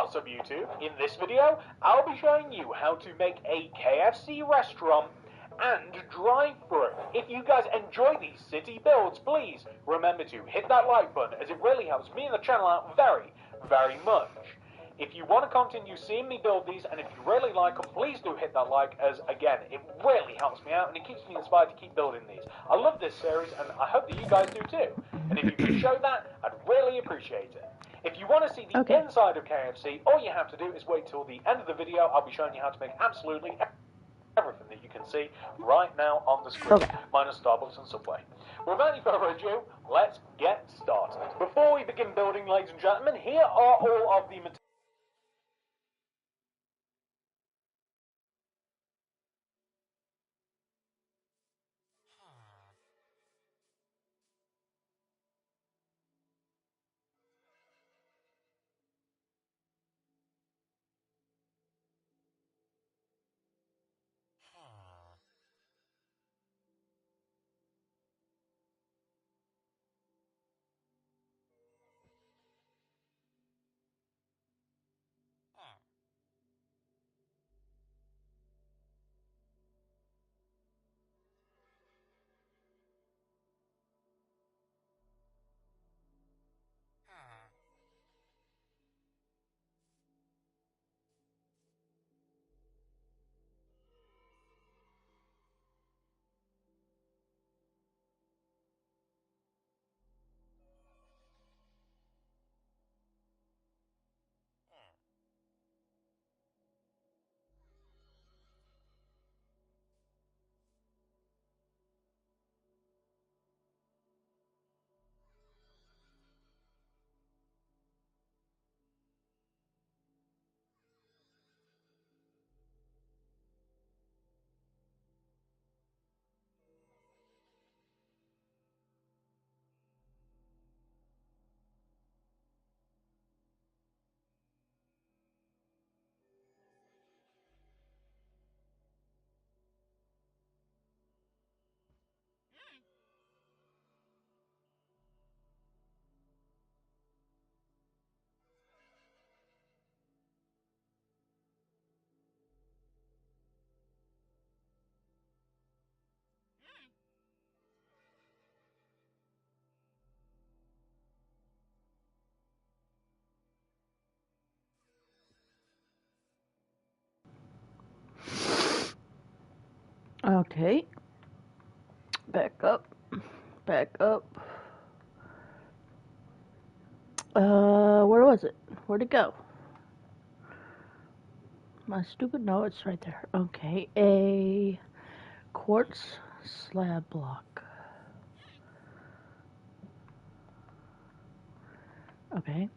What's up YouTube? In this video, I'll be showing you how to make a KFC restaurant and drive-thru. If you guys enjoy these city builds, please remember to hit that like button as it really helps me and the channel out very, very much. If you want to continue seeing me build these and if you really like them, please do hit that like as, again, it really helps me out and it keeps me inspired to keep building these. I love this series and I hope that you guys do too. And if you could show that, I'd really appreciate it. If you want to see the inside of KFC, all you have to do is wait till the end of the video. I'll be showing you how to make absolutely everything that you can see right now on the screen, minus Starbucks and Subway. Without any further ado, let's get started. Before we begin building, ladies and gentlemen, here are all of the materials. Okay, back up. Where was it? Where'd it go? My stupid notes right there. Okay, a quartz slab block. Okay.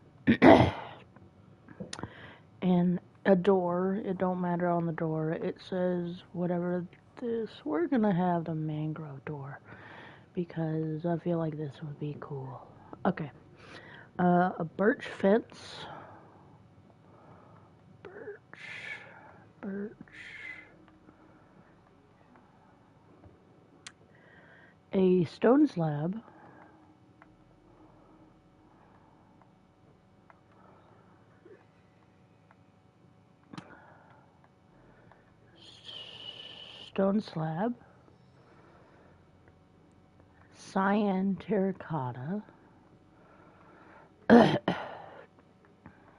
And a door. It don't matter on the door. It says whatever this. We're gonna have the mangrove door because I feel like this would be cool. Okay. A birch fence. Birch. A stone slab. Stone slab. Cyan terracotta.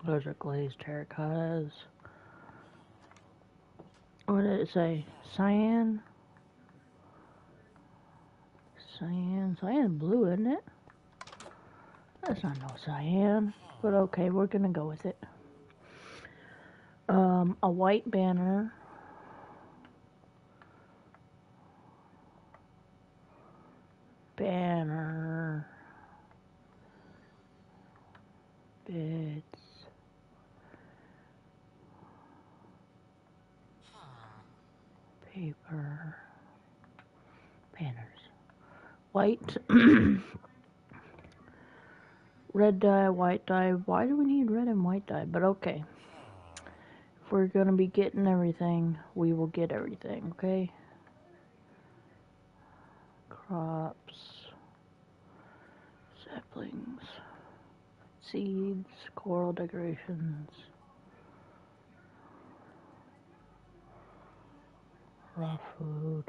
Those are glazed terracottas. What did it say? Cyan blue, isn't it? That's not no cyan, but okay, we're gonna go with it. A white banner. Bits. Paper. Banners. White. Red dye, white dye. Why do we need red and white dye? But okay. If we're gonna be getting everything, we will get everything, okay? Crops. Saplings. Seeds. Coral decorations. raw food.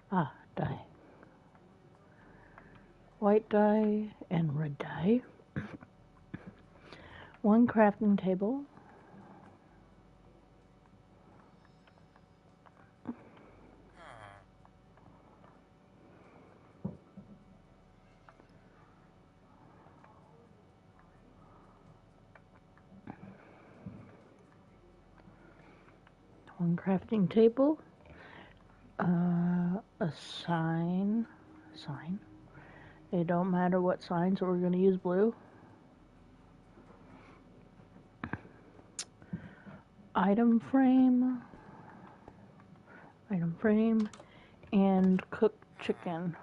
Ah, dye. White dye and red dye. 1 crafting table. One crafting table. A sign. It don't matter what sign, so we're going to use blue. Item frame, and cooked chicken.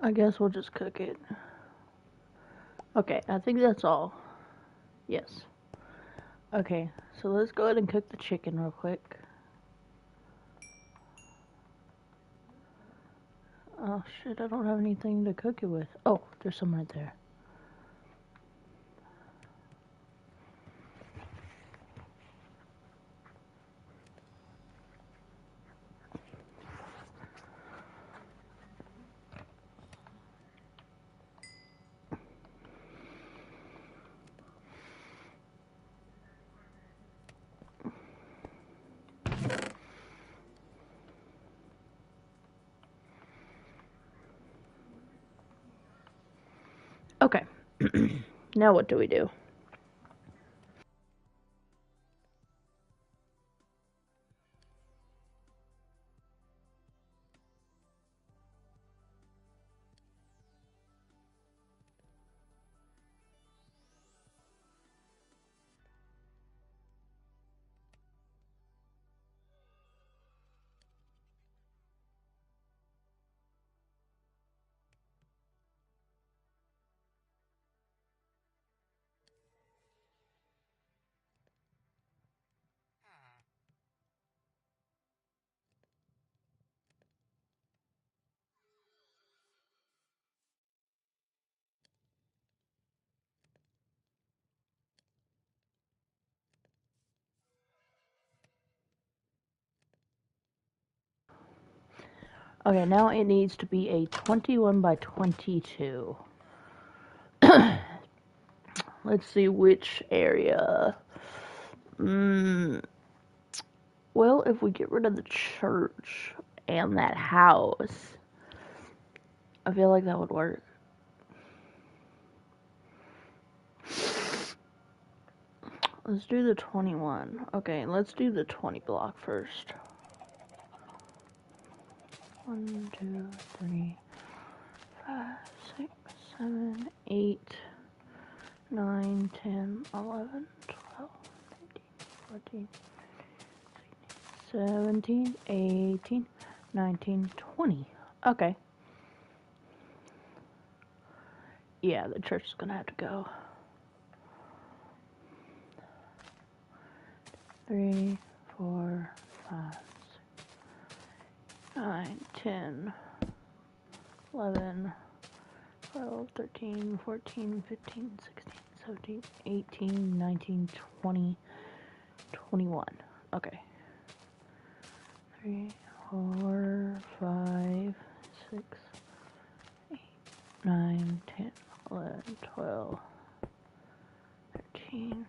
I guess we'll just cook it. Okay, I think that's all. Yes. Okay, so let's go ahead and cook the chicken real quick. Oh shit, I don't have anything to cook it with. Oh, there's some right there. Okay. Now what do we do? Okay, now it needs to be a 21 by 22. Let's see which area. Well, if we get rid of the church and that house, I feel like that would work. Let's do the 21. Okay, let's do the 20 block first. 1, 2, 3, 5, 6, 7, 8, 9, 10, 11, 12, 13, 14, 17, 18, 19, 20. Okay. Yeah, the church is gonna have to go. 3, 4, 5, 6, 9, 10, 11, 12, 13, 14, 15, 16, 17, 18, 19, 20, 21. Okay. 3, 4, 5, 6, 8, 9, 10, 11, 12, 13,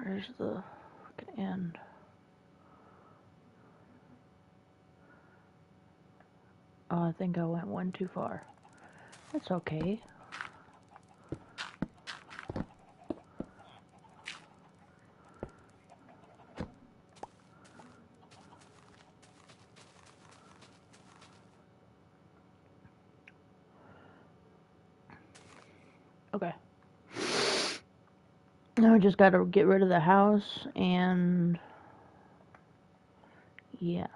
Where's the fucking end? Oh, I think I went one too far. That's okay. Okay. Now we just gotta get rid of the house and yeah.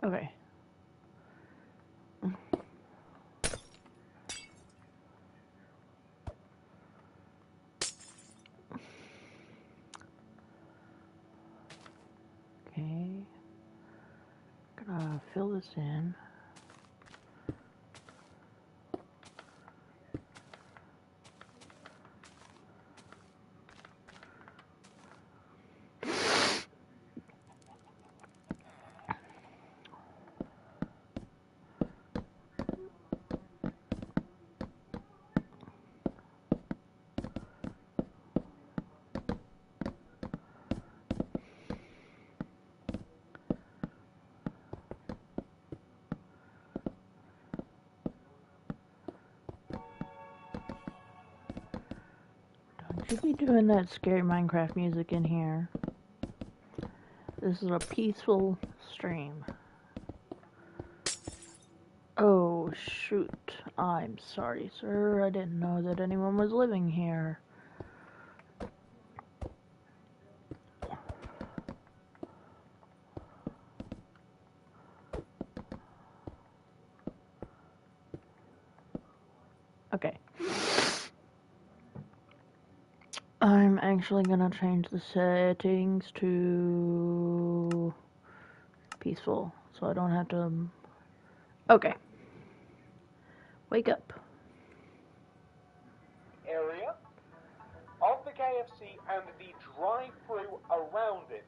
Okay. Okay. Gonna fill this in. Should be doing that scary Minecraft music in here. This is a peaceful stream. Oh, shoot. I'm sorry, sir. I didn't know that anyone was living here. Okay. I'm actually gonna change the settings to peaceful, so I don't have to... Okay. Wake up. Area of the KFC and the drive-through around it.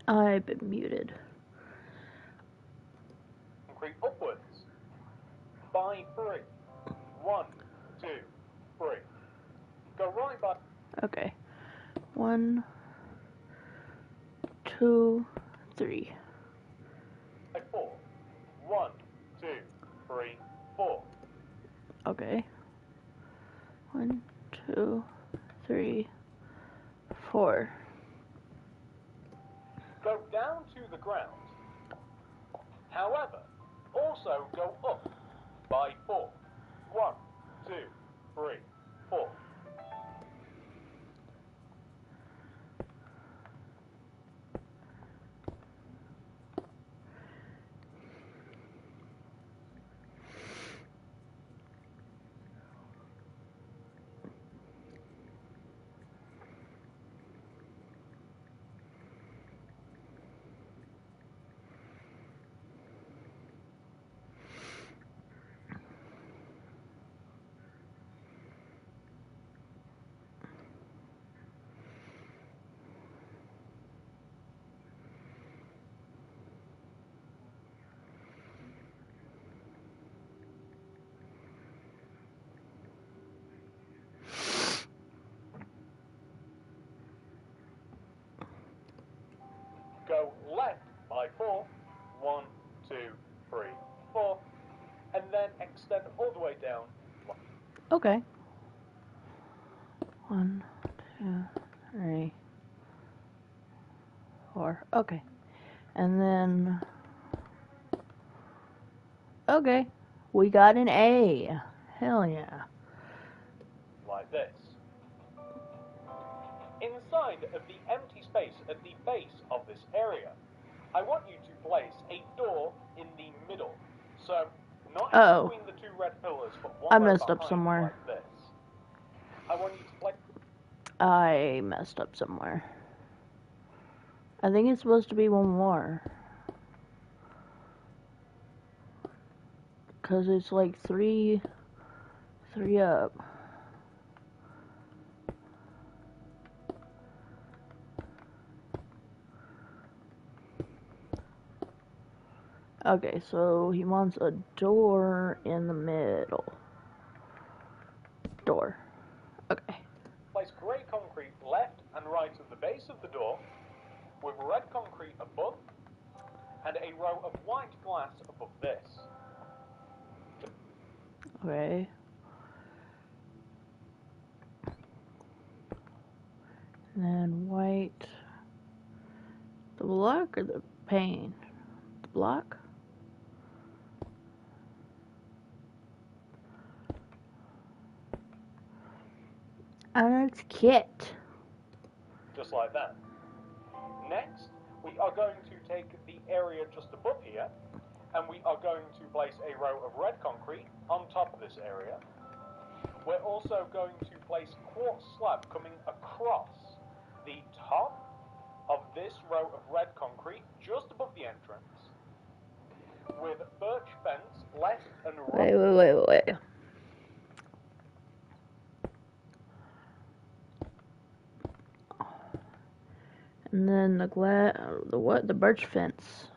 I've been muted. Concrete upwards. By 3. 1, 2, 3. Go right by. Okay. 1, 2, 3. By 4. 1, 2, 3, 4. Okay. 1, 2, 3, 4. Go down to the ground. However, also go up by 4. 1, 2, 3, 4. Go left by 4. 1, 2, 3, 4. And then extend all the way down. Okay. 1, 2, 3, 4. Okay. And then... Okay. We got an A. Hell yeah. Like this. Inside of the empty space at the base of this area, I want you to place a door in the middle. So, not in between the 2 red pillars, but one I row messed up behind, somewhere. like this. I want you to place... I messed up somewhere. I think it's supposed to be one more. Because it's like 3 up. Okay, so he wants a door in the middle. Door. Okay. Place grey concrete left and right at the base of the door, with red concrete above, and a row of white glass above this. Okay. And then white. The block or the pane? The block? And it's kit. Just like that. Next, we are going to take the area just above here, and we are going to place a row of red concrete on top of this area. We're also going to place quartz slab coming across the top of this row of red concrete just above the entrance, with birch fence left and right. Wait. And then the birch fence.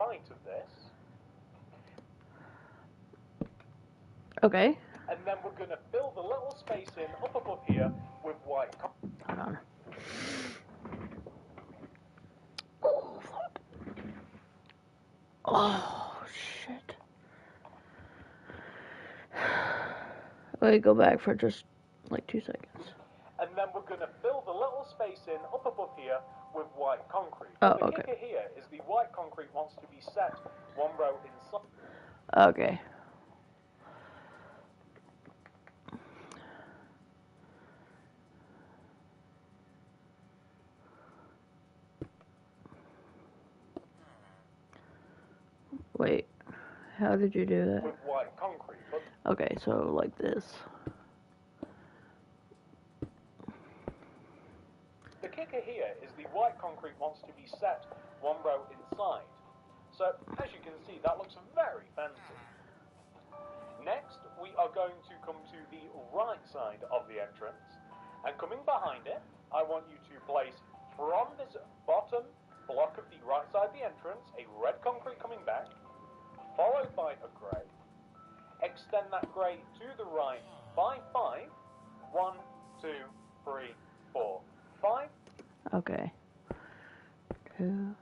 Right of this. Okay. And then we're going to fill the little space in up above here with white concrete. Hold on. Oh, fuck. Oh, shit. Wait, go back for just like 2 seconds. And then we're going to fill the little space in up above here with white concrete. Oh, the okay. kicker here is the white concrete wants to be set one row inside. Okay. Wait, how did you do that? With white concrete. But Okay, so like this. the kicker here is the white concrete wants to be set one row inside. So, as you can see, that looks very fancy. Next, we are going to come side of the entrance, and coming behind it, I want you to place from this bottom block of the right side of the entrance a red concrete coming back, followed by a grey. Extend that grey to the right by 5. 1, 2, 3, 4, 5. Okay. 2.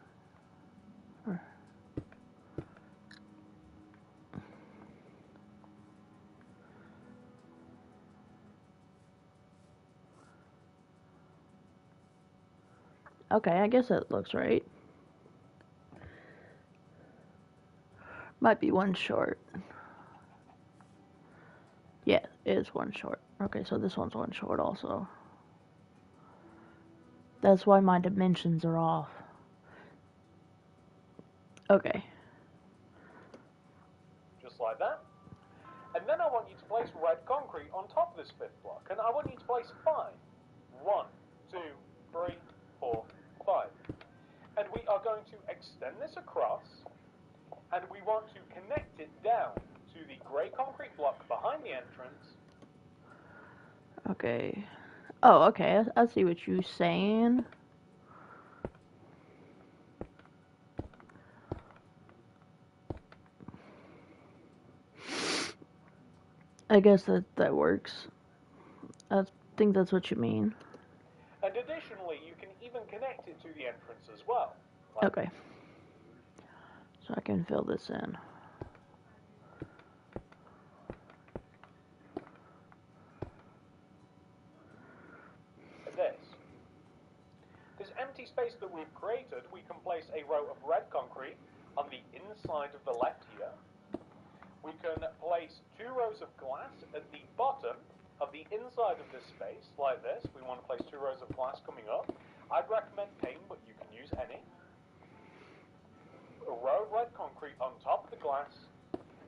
Okay, I guess that looks right. Might be one short. Yeah, it is one short. Okay, so this one's one short also. That's why my dimensions are off. Okay. Just like that. And then I want you to place red concrete on top of this 5th block. And I want you to place 5. 1, 2, 3, 4, 5. And we are going to extend this across. And we want to connect it down to the grey concrete block behind the entrance. Okay. Oh, okay. I see what you're saying. I guess that works. I think that's what you mean. And additionally, you can even connect it to the entrance as well. Like okay. So I can fill this in. This empty space that we've created, we can place a row of red concrete on the inside of the left here. We can place 2 rows of glass at the bottom of the inside of this space, like this. We want to place 2 rows of glass coming up. I'd recommend pane, but you can use any. A row of red concrete on top of the glass,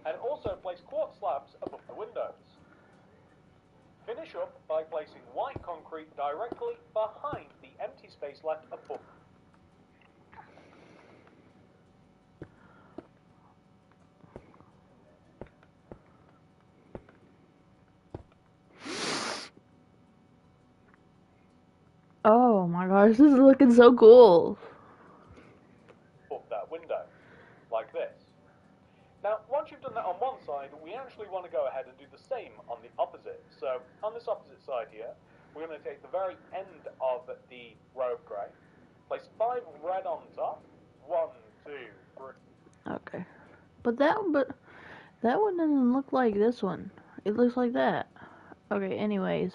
and also place quartz slabs above the windows. Finish up by placing white concrete directly behind the empty space left above. Oh my gosh, this is looking so cool. Above that window, like this. Now, once you've done that on one side, we actually want to go ahead and do the same on the opposite. So, on this opposite side here, we're going to take the very end of the row of grey, place 5 red on top. 1, 2, 3. Okay. But that one doesn't look like this one. It looks like that. Okay, anyways.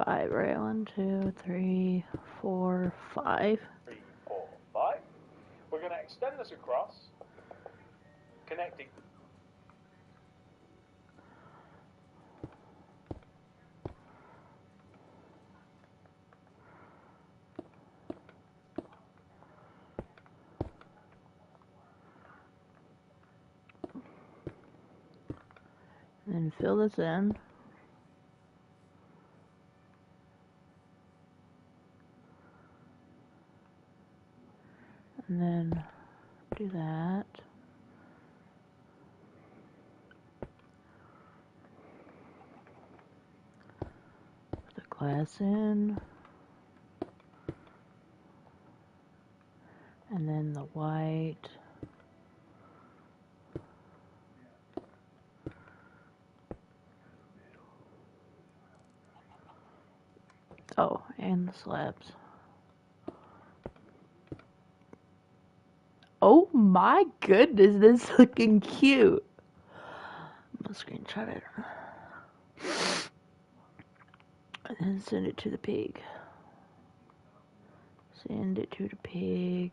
5, right? 1, 2, 3, 4, 5. 3, 4, 5. We're going to extend this across, connecting. And then fill this in. And then do that. Put the glass in. And then the white. Oh, and the slabs. Oh my goodness, this is looking cute. I'm gonna screenshot it. And then send it to the pig. Send it to the pig.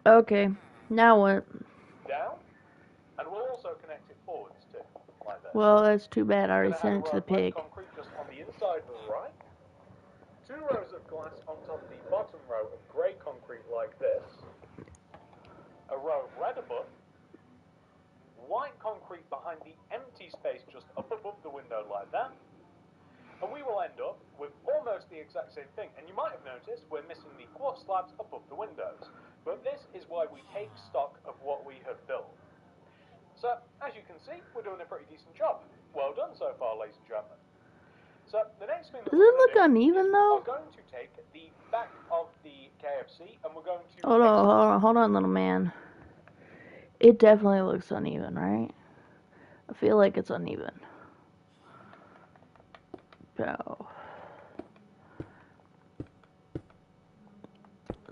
Okay, now what? Down, and we'll also connect it forwards too, like that. Well, that's too bad. I already sent it to the pig. Concrete just on the inside to the right. 2 rows of glass on top of the bottom row of grey concrete like this. A row of red above. White concrete behind the empty space just up above the window like that. And we will end up with almost the exact same thing. And you might have noticed we're of slabs above the windows, but this is why we take stock of what we have built. So, as you can see, we're doing a pretty decent job. Well done so far, ladies and gentlemen. So, the next thing that Does we're it going look to do uneven is though? we're going to take the back of the KFC and we're going to... Hold on, little man. It definitely looks uneven, right? I feel like it's uneven.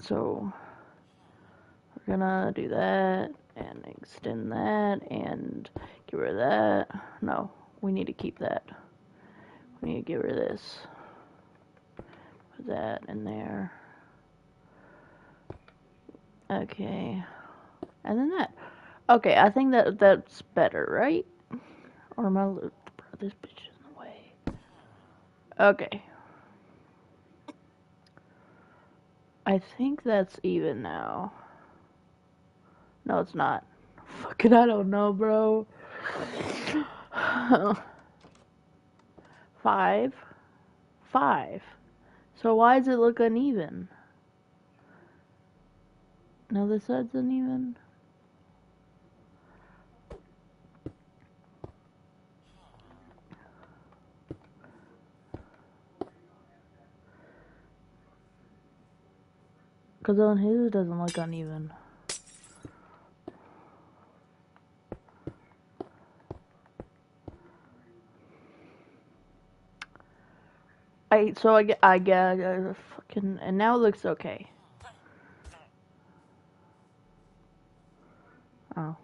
So we're gonna do that and extend that and get rid of that. No, we need to keep that. We need to get rid of this. Put that in there. Okay. And then that. Okay, I think that's better, right? Or am I... Bro, this bitch is in the way. Okay. I think that's even now. No, it's not. Fucking, I don't know, bro. 5. 5. So why does it look uneven? No, this side's uneven. Because on his it doesn't look uneven. I get fucking, and now it looks okay. Oh.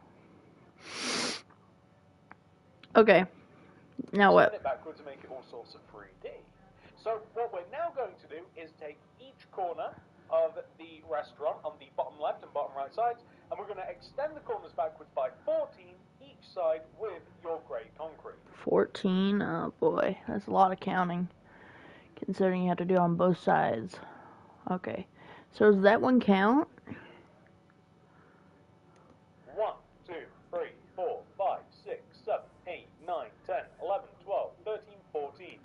Okay. Now what? Send it backwards and make it all sorts of 3D. So what we're now going to do is take each corner of the restaurant on the bottom left and bottom right sides, and we're going to extend the corners backwards by 14 each side with your grey concrete. 14? Oh boy, that's a lot of counting, considering you have to do it on both sides. Okay. So does that one count? 1, 2, 3, 4, 5, 6, 7, 8, 9, 10, 11, 12, 13, 14.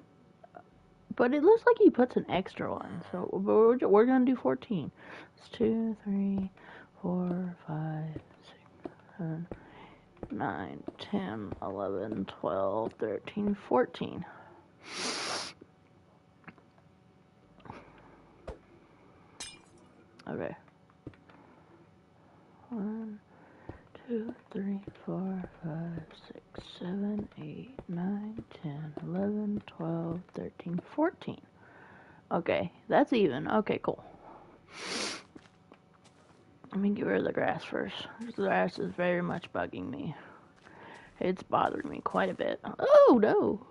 But it looks like he puts an extra one, so we're gonna do 14. It's 2, 3, 4, 5, 6, 7, 9, 10, 11, 12, 13, 14. Okay. 1, 2, 3, 4, 5, 6, 7, 8, 9, 10, 11, 12, 13, 14. Okay, that's even. Okay, cool. Let me get rid of the grass first. The grass is very much bugging me. It's bothering me quite a bit. Oh, no.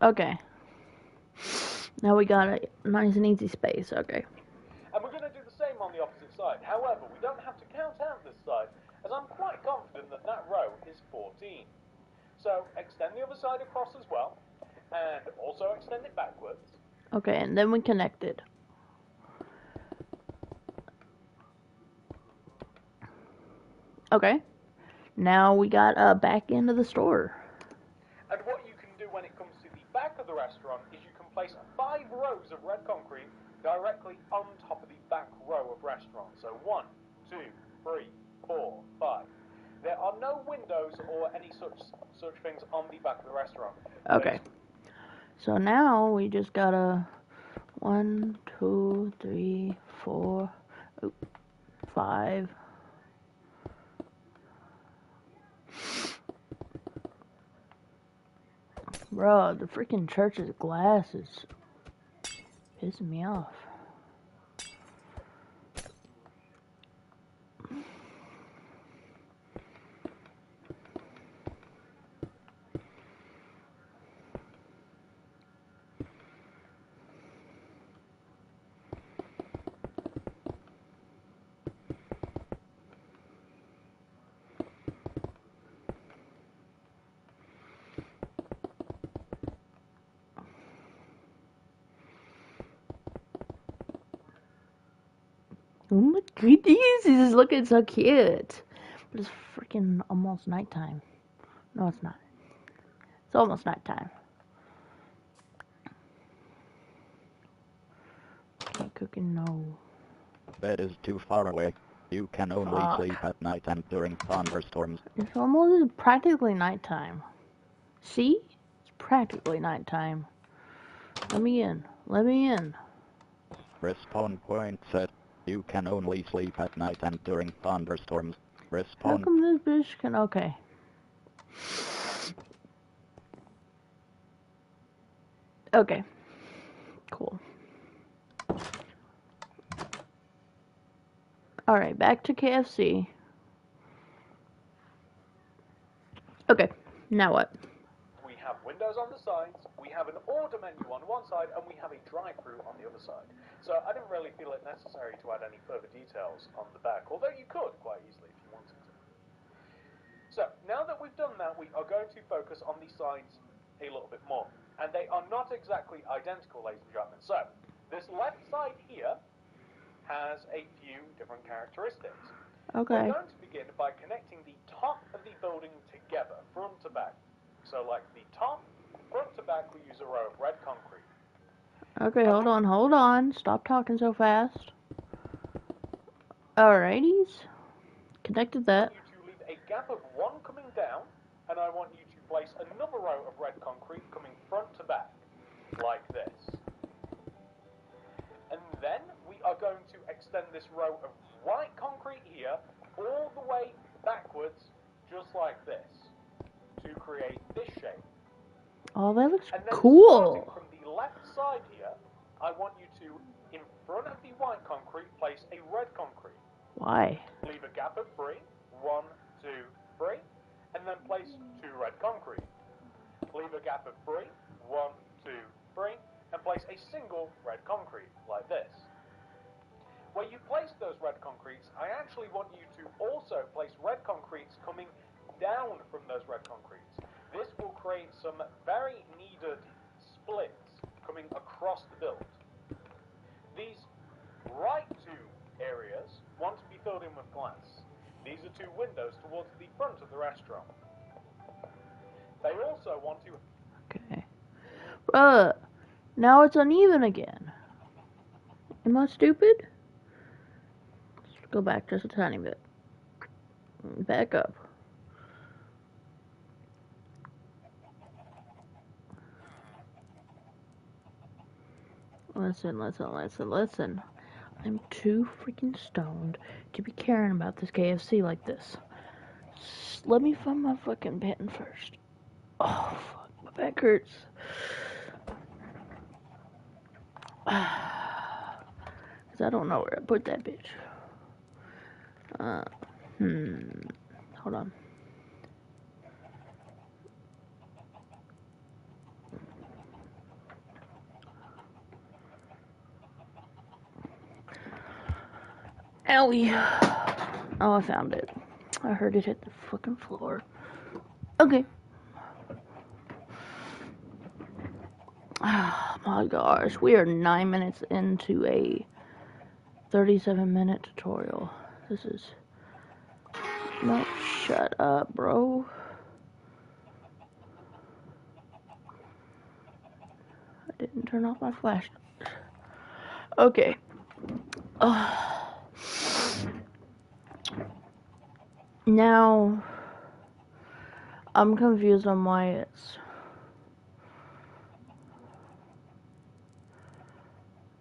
Okay. Now we got a nice and easy space. Okay. And we're going to do the same on the opposite side. However, we don't have to count out this side, as I'm quite confident that that row is 14. So extend the other side across as well, and also extend it backwards. Okay, and then we connect it. Okay. Now we got a back end of the store. And what you can do when it comes to the back of the restaurant is you can place 5 rows of red concrete directly on top of the back row of restaurant. So 1, 2, 3, 4, 5. There are no windows or any such things on the back of the restaurant. Okay. So now we just gotta 1, 2, 3, 4, 5. Bro, the freaking church's glass is pissing me off. Oh my goodness, this is looking so cute. But it's freaking almost nighttime. No, it's not. It's almost nighttime. Can't cooking, no. Bed is too far away. You can only Fuck. sleep at night and during thunderstorms. It's almost practically nighttime. See? It's practically nighttime. Let me in. Let me in. Respawn point set. You can only sleep at night and during thunderstorms. How Respawn. come this bitch can... Okay. Okay. Cool. Alright, back to KFC. Okay, now what? We have windows on the sides, we have an order menu on one side, and we have a drive-through on the other side. So I didn't really feel it necessary to add any further details on the back, although you could quite easily if you wanted to. So now that we've done that, we are going to focus on the sides a little bit more. And they are not exactly identical, ladies and gentlemen. So this left side here has a few different characteristics. Okay. We're going to begin by connecting the top of the building together, front to back. So like the top, front to back, we use a row of red concrete. Okay, hold on. Stop talking so fast. Alrighties. Connected that. I want you to leave a gap of one coming down, and I want you to place another row of red concrete coming front to back, like this. And then we are going to extend this row of white concrete here all the way backwards, just like this, to create this shape. Oh, that looks And then cool. starting from the left side here, I want you to, in front of the white concrete, place a red concrete. Why? Leave a gap of 3, 1, 2, 3, and then place 2 red concrete. Leave a gap of 3, 1, 2, 3, and place a single red concrete, like this. Where you place those red concretes, I actually want you to also place red concretes coming down from those red concretes. This will create some very needed splits coming across the build. These right 2 areas want to be filled in with glass. These are 2 windows towards the front of the restaurant. They also want to... Okay. Now it's uneven again. Am I stupid? Let's go back just a tiny bit. Back up. Listen. I'm too freaking stoned to be caring about this KFC like this. Let me find my fucking pen first. Oh, fuck. My back hurts. Because I don't know where I put that bitch. Hold on. Owie. Oh, I found it. I heard it hit the fucking floor. Okay. Oh my gosh. We are 9 minutes into a 37-minute tutorial. This is... No, shut up, bro. I didn't turn off my flash. Okay. Now, I'm confused on why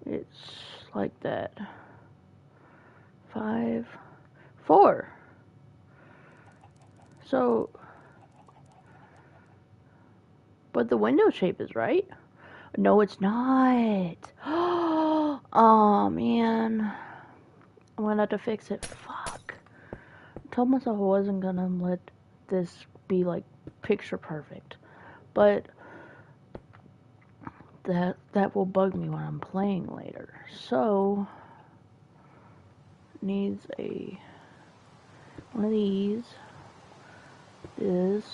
it's like that. 5, 4. So, but the window shape is right. No, it's not. Oh, man. I'm gonna have to fix it. Fuck. I told myself I wasn't gonna let this be, like, picture perfect. But that will bug me when I'm playing later. So, needs one of these. This.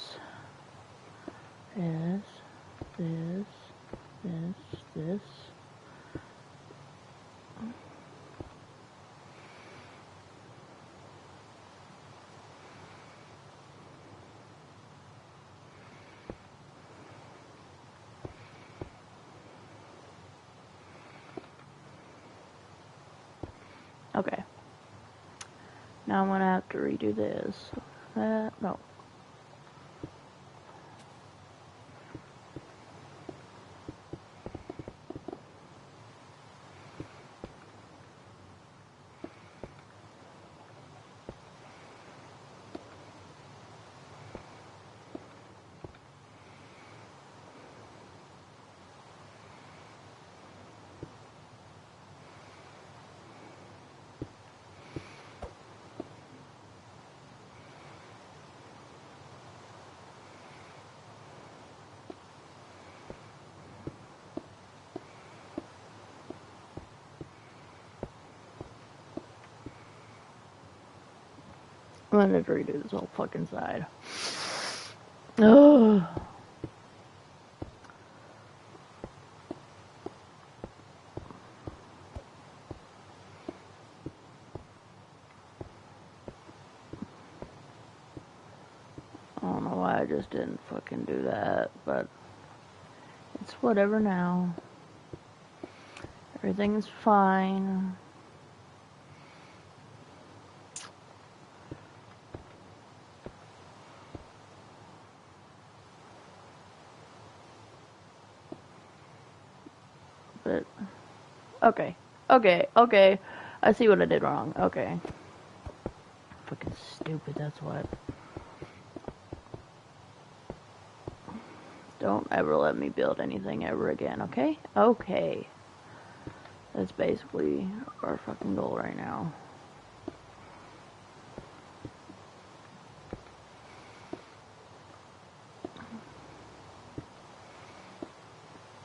Okay. Now I'm gonna have to redo this. No. I'm gonna redo this whole fucking side. Ugh. I don't know why I just didn't fucking do that, but it's whatever now. Everything's fine. But, okay. I see what I did wrong. Okay. Fucking stupid, that's what. Don't ever let me build anything ever again, okay? Okay. That's basically our fucking goal right now.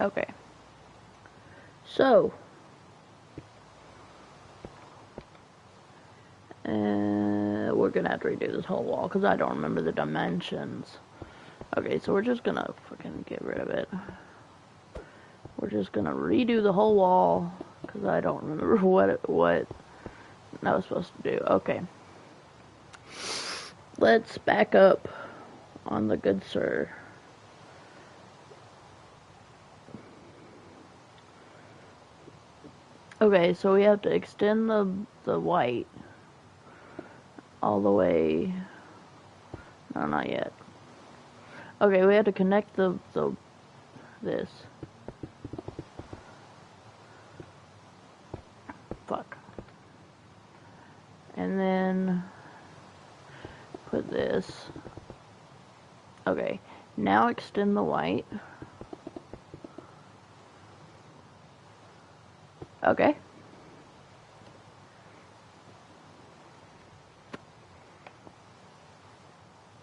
Okay. So. We're gonna have to redo this whole wall because I don't remember the dimensions. Okay, so we're just gonna fucking get rid of it. We're just gonna redo the whole wall because I don't remember what I was supposed to do. Okay. Let's back up on the good sir. Okay, so we have to extend the white all the way. No, not yet. Okay, we have to connect this. Fuck. And then put this. Okay, now extend the white. Okay.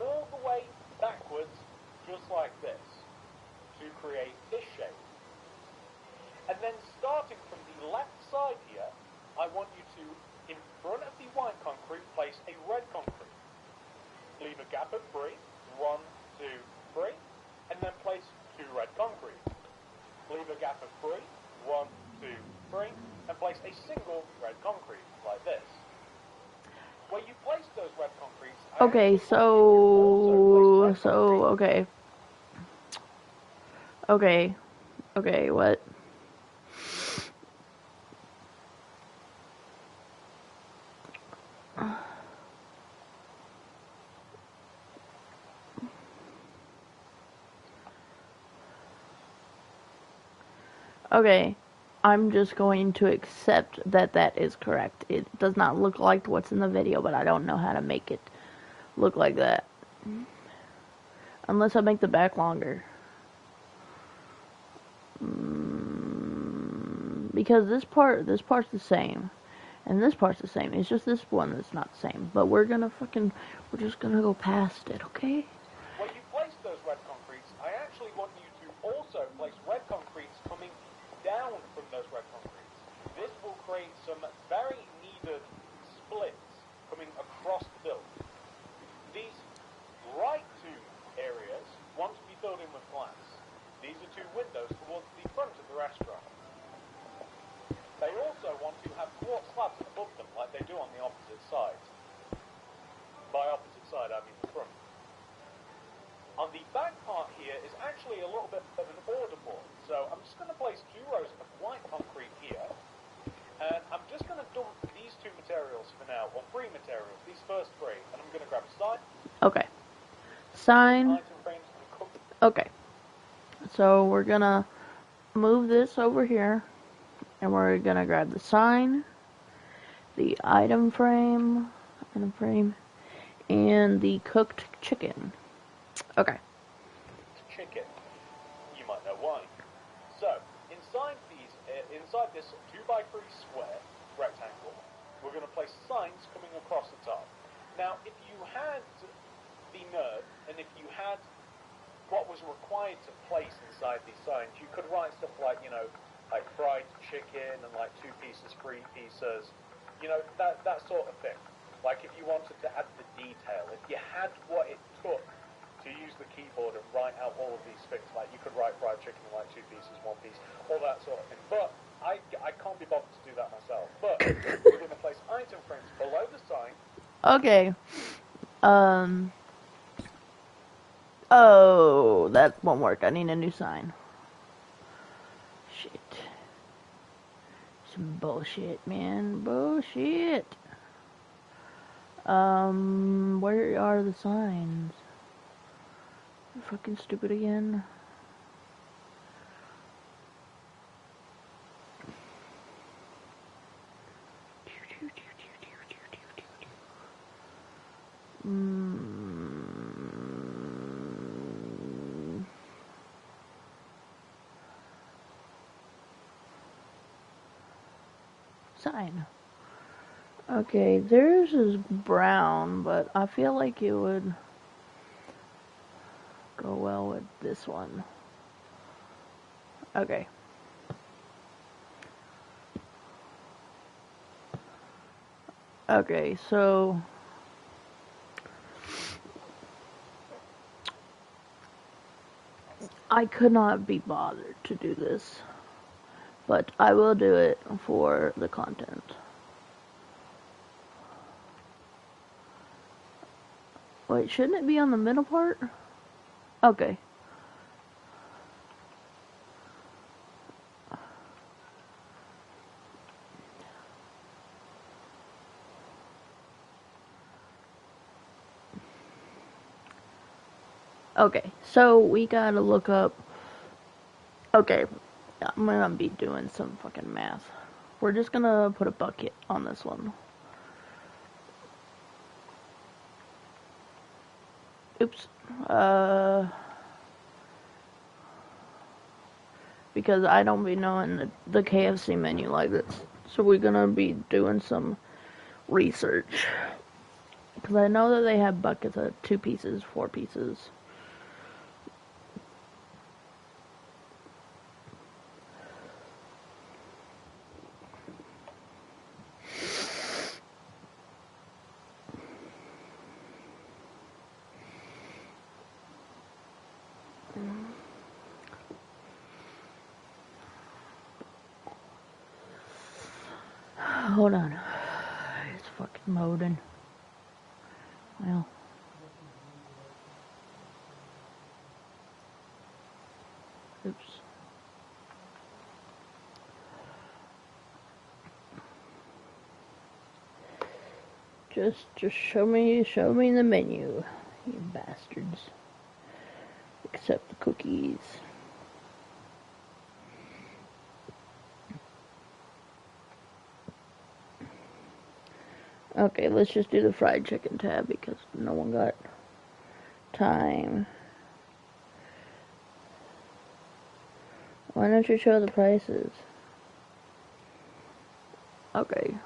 All the way backwards, just like this, to create this shape. And then starting from the left side here, I want you to, in front of the white concrete, place a red concrete. Leave a gap of 3, 1, 2, 3, and then place 2 red concrete. Leave a gap of 3, 1, 2, 3, and place a single red concrete, like this. Where you place those red concretes... Okay, Okay, what? Okay, I'm just going to accept that that is correct. It does not look like what's in the video, but I don't know how to make it look like that. Unless I make the back longer. Because this part's the same. And this part's the same. It's just this one that's not the same. But we're just gonna go past it, okay? When you place those red concretes, I actually want you to also place red concretes coming down from those red concretes. This will create some very needed splits coming across the building. These right 2 areas want to be filled in with glass. These are 2 windows towards the front of the restaurant. They also want to have quartz slabs above them like they do on the opposite side. By opposite side, I mean the front. On the back part here is actually a little bit of an order board. So I'm just going to place 2 rows of white concrete here. And I'm just going to dump these 2 three materials, these first three, and I'm going to grab a sign, Okay. Sign. item frames, and cook. Okay. So we're gonna move this over here, and we're gonna grab the sign, the item frame, and the cooked chicken. Okay. Chicken. You might know why. So, inside this 2x3 square rectangle, we're going to place signs coming across the top. Now, if you had the nerve, and if you had what was required to place inside these signs, you could write stuff like, you know, like fried chicken and like 2 pieces, 3 pieces, you know, that sort of thing. Like if you wanted to add the detail, if you had what it took to use the keyboard and write out all of these things, like you could write fried chicken in like 2 pieces, 1 piece, all that sort of thing. But I can't be bothered to do that myself. But we're going to place item frames below the sign. Okay. Oh, that won't work. I need a new sign. Shit. Some bullshit, man. Bullshit. Where are the signs? I'm fucking stupid again. Sign. Okay, theirs is brown, but I feel like it would go well with this one. Okay. Okay, so I could not be bothered to do this, but I will do it for the content. Wait, shouldn't it be on the middle part? Okay. Okay, so we gotta look up. Okay, I'm gonna be doing some fucking math. We're just gonna put a bucket on this one. Oops. Because I don't be knowing the KFC menu like this. So we're gonna be doing some research. Because I know that they have buckets of 2 pieces, 4 pieces. Hold on. It's fucking loading. Well. Oops. Just show me the menu, you bastards. Except the cookies. Okay, let's just do the fried chicken tab because no one got time. Why don't you show the prices? Okay.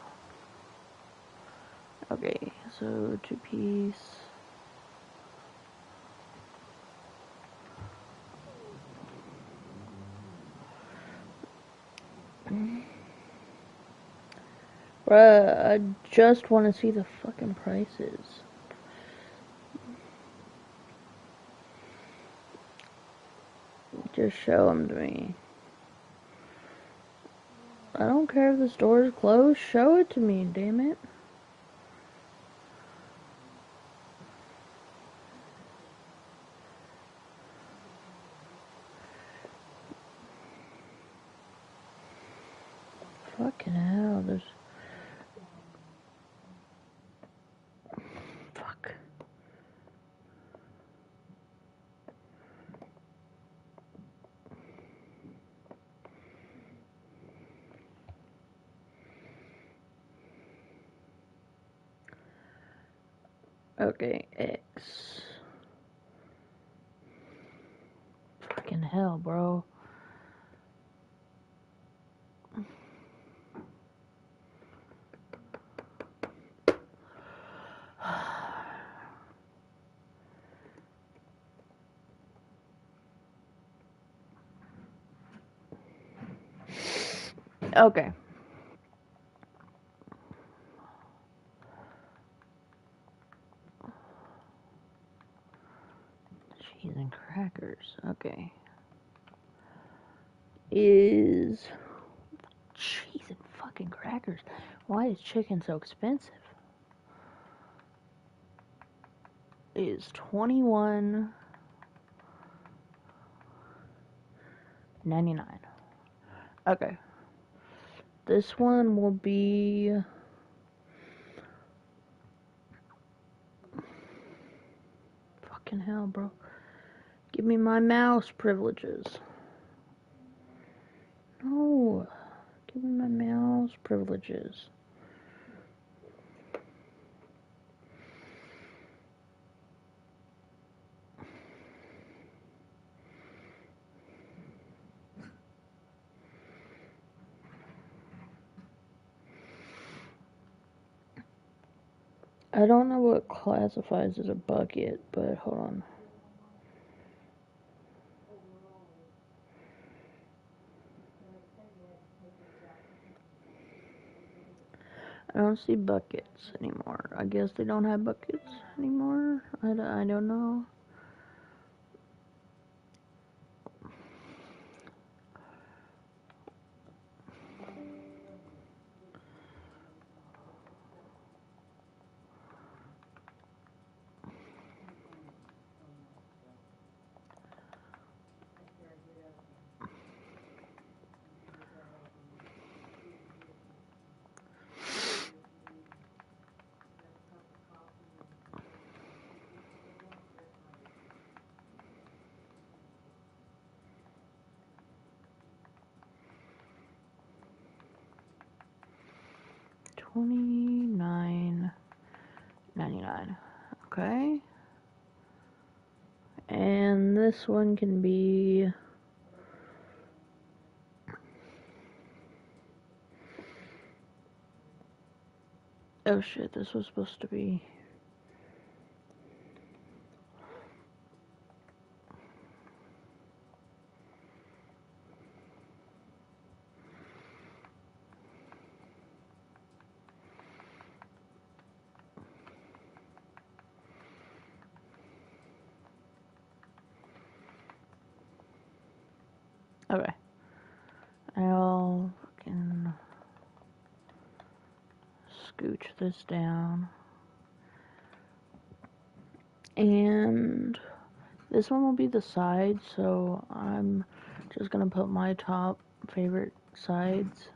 Okay, so 2 piece. Bruh, I just want to see the fucking prices. Just show them to me. I don't care if the store is closed. Show it to me, damn it. Fucking hell, there's... Okay, X. Fucking hell, bro. Okay. Cheese and crackers. Okay. Is cheese and fucking crackers. Why is chicken so expensive? Is $21.99. Okay. This one will be fucking hell, bro. Give me my mouse privileges. No. Give me my mouse privileges. I don't know what classifies as a bucket, but hold on. I don't see buckets anymore. I guess they don't have buckets anymore. I don't know. $29.99. Okay. And this one can be oh shit, this was supposed to be okay. I'll fucking scooch this down. And this one will be the side, so I'm just gonna put my top favorite sides.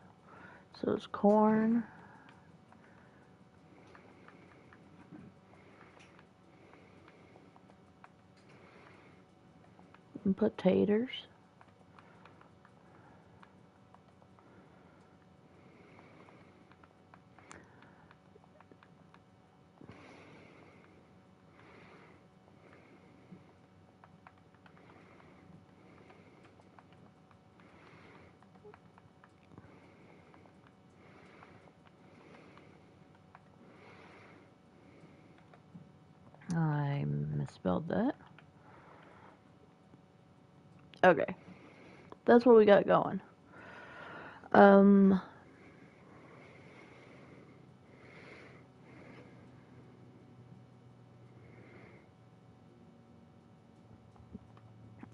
So it's corn, and potatoes. I misspelled that. Okay. That's what we got going.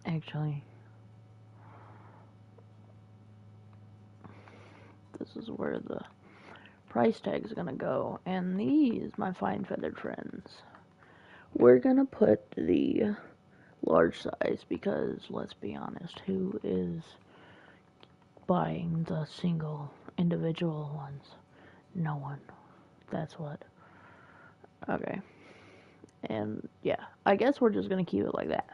Actually, this is where the price tag is gonna go. And these, my fine feathered friends, we're gonna put the large size because, let's be honest, who is buying the single individual ones? No one. That's what. Okay. And yeah, I guess we're just gonna keep it like that.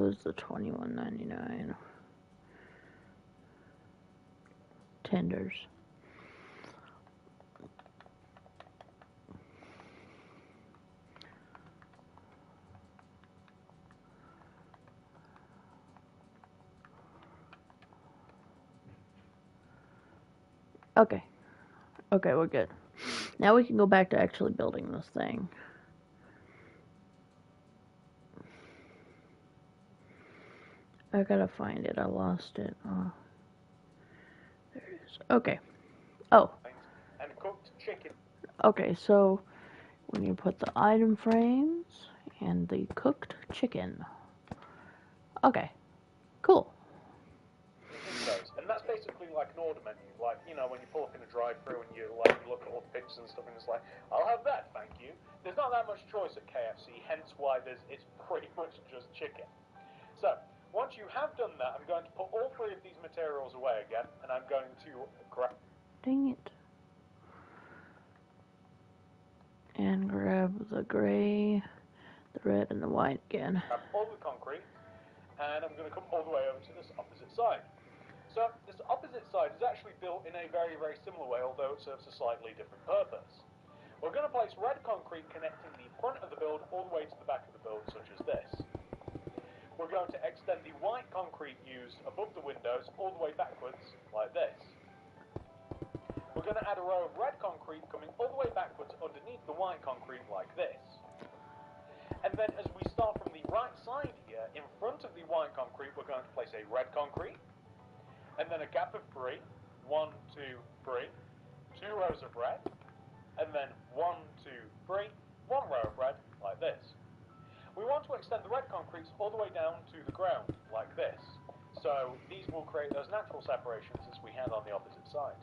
was the $21.99. Tenders. Okay. Okay, we're good. Now we can go back to actually building this thing. I gotta find it. I lost it. There it is. Okay. Oh. And cooked chicken. Okay, so we need to put the item frames and the cooked chicken. Okay. Cool. And that's basically like an order menu. Like, you know, when you pull up in a drive-thru and you look at all the pictures and stuff, and it's like, I'll have that, thank you. There's not that much choice at KFC, hence why it's pretty much just chicken. So, once you have done that, I'm going to put all three of these materials away again, and I'm going to grab... Dang it. And grab the gray, the red, and the white again. Grab all the concrete, and I'm going to come all the way over to this opposite side. So, this opposite side is actually built in a very, very similar way, although it serves a slightly different purpose. We're going to place red concrete connecting the front of the build all the way to the back of the build, such as this. We're going to extend the white concrete used above the windows all the way backwards, like this. We're going to add a row of red concrete coming all the way backwards underneath the white concrete, like this. And then as we start from the right side here, in front of the white concrete, we're going to place a red concrete, and then a gap of 3, 1, 2, 3, 2 rows of red, and then 1, 2, 3, 1 row of red, like this. We want to extend the red concretes all the way down to the ground, like this. So these will create those natural separations as we had on the opposite side.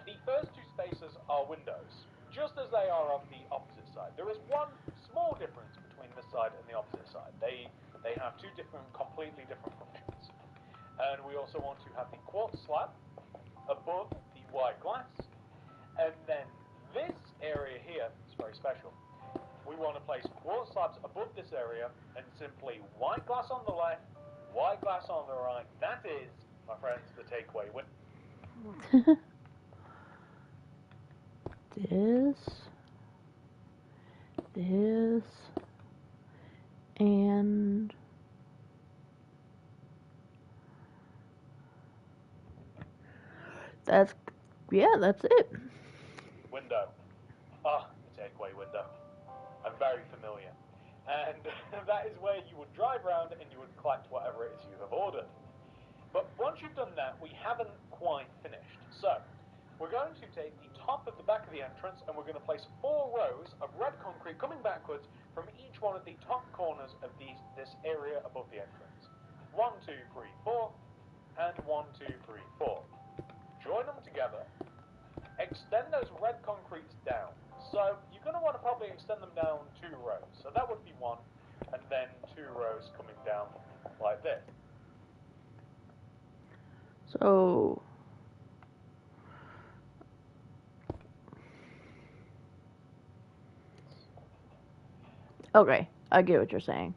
The first two spaces are windows, just as they are on the opposite side. There is one small difference between this side and the opposite side. They have two completely different functions. And we also want to have the quartz slab above the white glass. And then this area here is very special. We want to place quartz slabs above this area and simply white glass on the left, white glass on the right. That is, my friends, the takeaway win. This, and that's it. Window. Ah, the takeaway window. I'm very familiar. And that is where you would drive around and you would collect whatever it is you have ordered. But once you've done that, we haven't quite finished. So, we're going to take the top of the back of the entrance and we're going to place 4 rows of red concrete coming backwards from each one of the top corners of this area above the entrance. 1, 2, 3, 4, and 1, 2, 3, 4. Join them together. Extend those red concretes down. So you're going to want to probably extend them down 2 rows. So that would be 1, and then 2 rows coming down like this. So okay, I get what you're saying.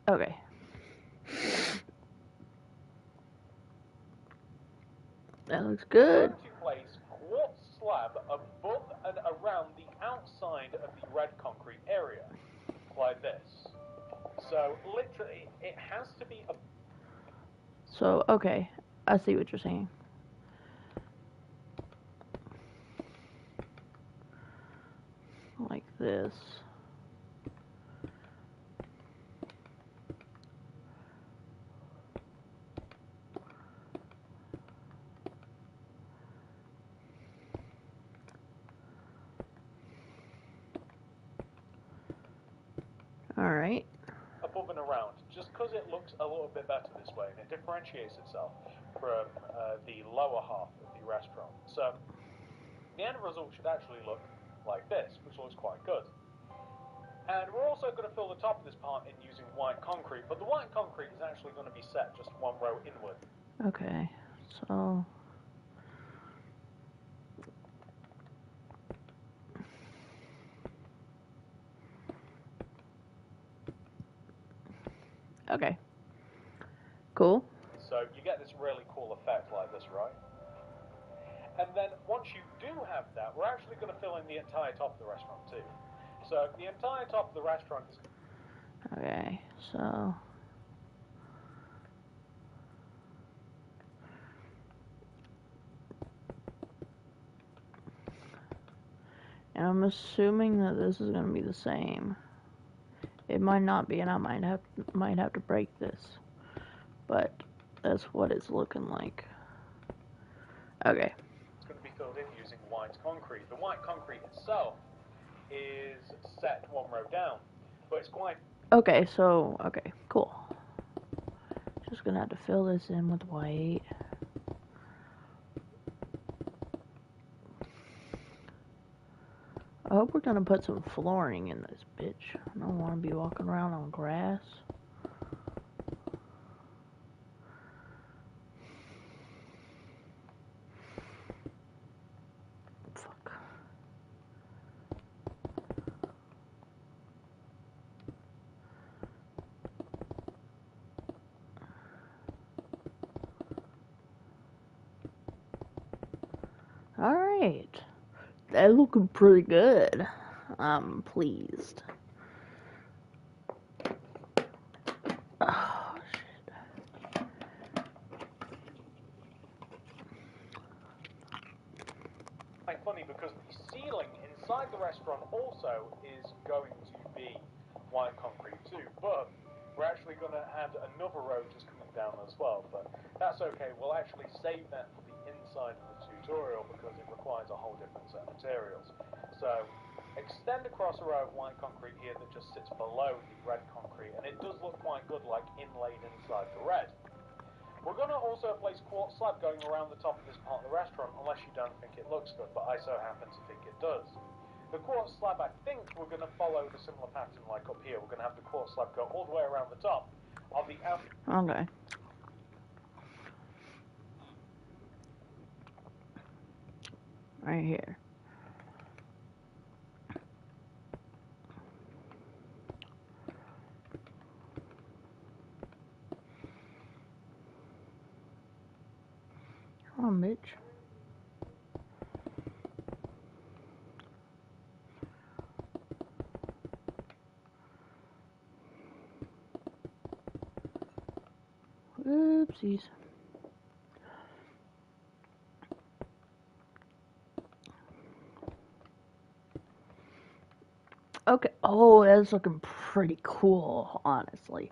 Okay. That looks good. We're going to place quartz slab above and around the outside of the red concrete area, like this. So literally, it has to be a... So, okay, I see what you're saying. Like this. Alright. above and around, just because it looks a little bit better this way, and it differentiates itself from the lower half of the restaurant. So the end result should actually look like this, which looks quite good. And we're also going to fill the top of this part in using white concrete, but the white concrete is actually going to be set just 1 row inward. Okay, so... Okay. Cool. So you get this really cool effect like this, right? And then once you do have that, we're actually going to fill in the entire top of the restaurant too. So the entire top of the restaurant is... Okay, so... And I'm assuming that this is going to be the same. It might not be, and I might have to break this. But that's what it's looking like. Okay. It's going to be filled in using white concrete. The white concrete itself is set one row down, but it's quite... Okay, so, okay, cool. Just gonna have to fill this in with white. I hope we're gonna put some flooring in this bitch. I don't wanna be walking around on grass. Fuck. Alright. That looking pretty good. I'm pleased. Oh, shit. quite funny because the ceiling inside the restaurant also is going to be white concrete too, but we're actually going to add another row just coming down as well, but that's okay. We'll actually save that for the inside of the tutorial because it requires a whole different set of materials. So extend across a row of white concrete here that just sits below the red concrete, and it does look quite good, like inlaid inside the red. We're going to also place quartz slab going around the top of this part of the restaurant, unless you don't think it looks good, but I so happen to think it does. The quartz slab, I think we're going to follow the similar pattern like up here. We're going to have the quartz slab go all the way around the top of the outer... Okay. Right here. Come on, bitch. Oopsies. Okay. Oh, that's looking pretty cool, honestly.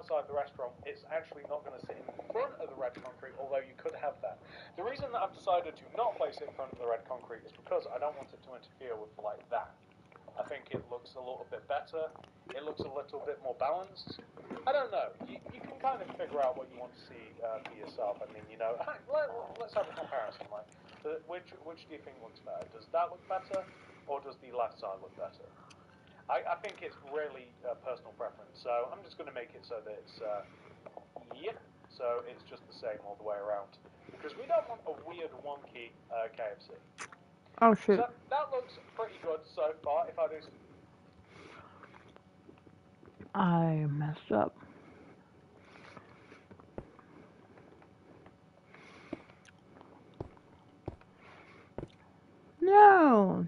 outside the restaurant, it's actually not going to sit in front of the red concrete, although you could have that. The reason that I've decided to not place it in front of the red concrete is because I don't want it to interfere with like that. I think it looks a little bit better. It looks a little bit more balanced. I don't know. You can kind of figure out what you want to see for yourself. I mean, you know, let's have a comparison. Like, which do you think looks better? Does that look better, or does the left side look better? I think it's really personal preference, so I'm just going to make it so that it's, yep, so it's just the same all the way around. Because we don't want a weird, wonky KFC. Oh, shit. So that looks pretty good so far, if I do... I messed up. No!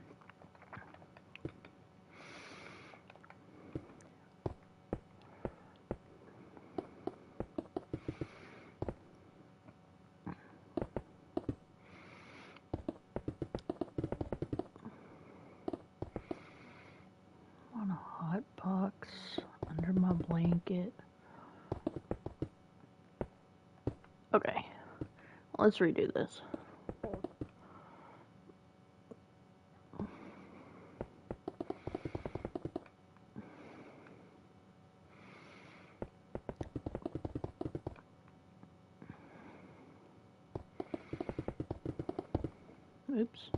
On a hot box under my blanket. Okay, let's redo this. Oops.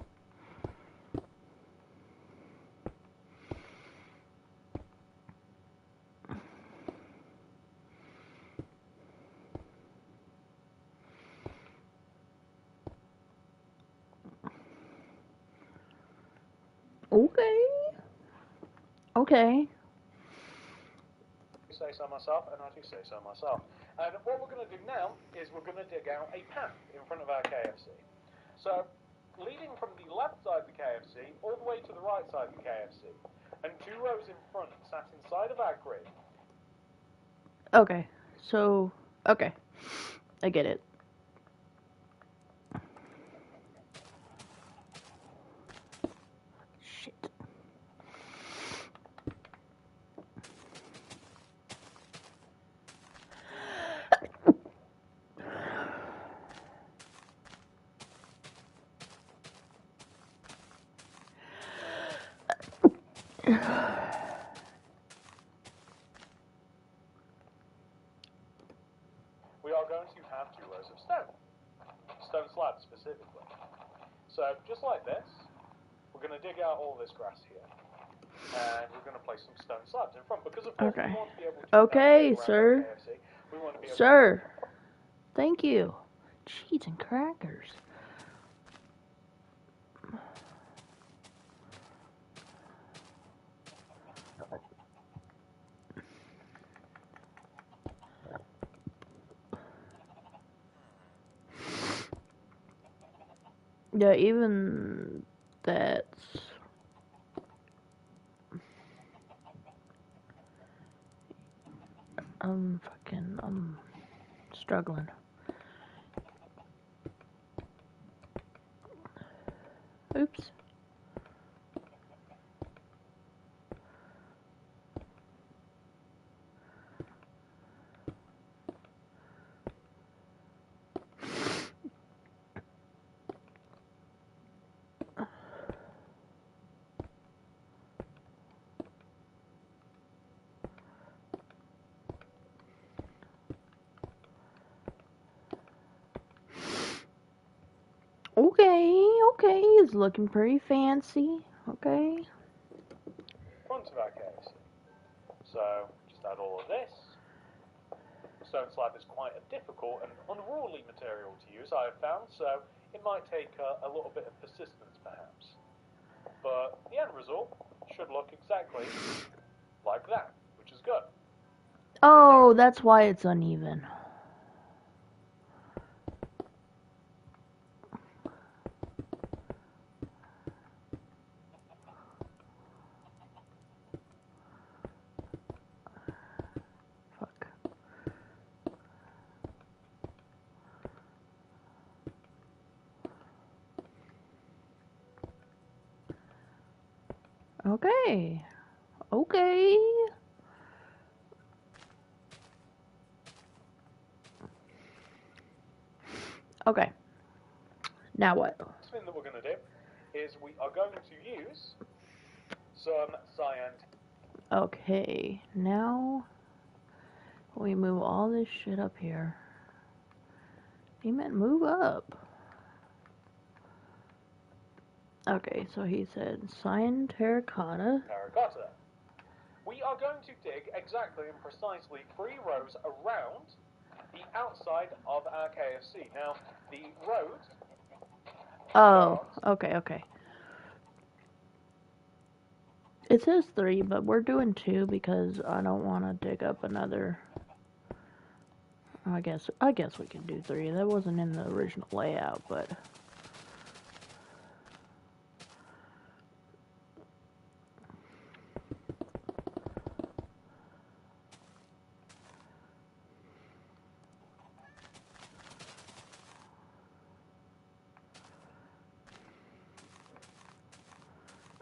Okay. Okay. Say so myself, and I do say so myself. And what we're going to do now is we're going to dig out a path in front of our KFC. So, leading from the left side of the KFC all the way to the right side of the KFC, and 2 rows in front sat inside of our grid. Okay. So, okay. I get it. Shit. We are going to have 2 rows of stone slabs specifically. So, just like this, we're going to dig out all this grass here. And we're going to place some stone slabs in front, because of course Okay. we want to be able to Okay, sir. KFC. We want to be able Sir. Thank you. Cheese and crackers. Yeah, even that's I'm struggling. Oops. Okay, it's looking pretty fancy. Okay. front of our KFC. So, just add all of this. Stone slab is quite a difficult and unruly material to use, I have found, so it might take a little bit of persistence perhaps. But the end result should look exactly like that, which is good. Oh, that's why it's uneven. Fuck. Okay. Okay. Okay. Now what? Next thing that we're going to do is we are going to use some cyan. Okay. Now we move all this shit up here. He meant move up. Okay, so he said cyan terracotta. Terracotta. We are going to dig exactly and precisely 3 rows around the outside of our KFC. Now, the road. Oh, okay. It says 3, but we're doing 2 because I don't want to dig up another. I guess we can do 3. That wasn't in the original layout, but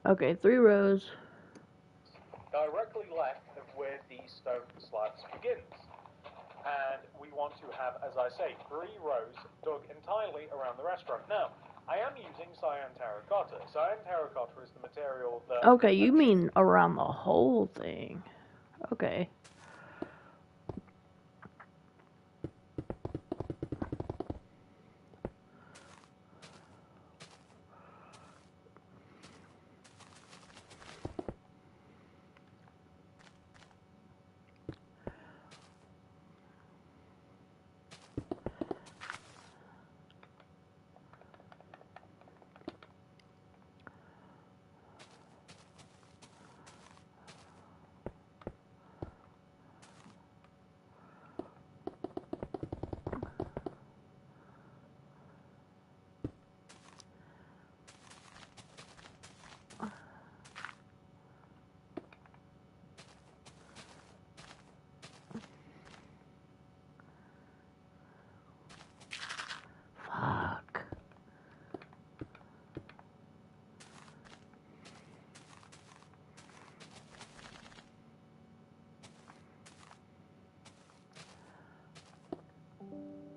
okay, 3 rows. Directly left of where the stone slabs begins. And we want to have, as I say, 3 rows dug entirely around the restaurant. Now, I am using cyan terracotta. Cyan terracotta is the material that... Okay, you mean around the whole thing. Okay.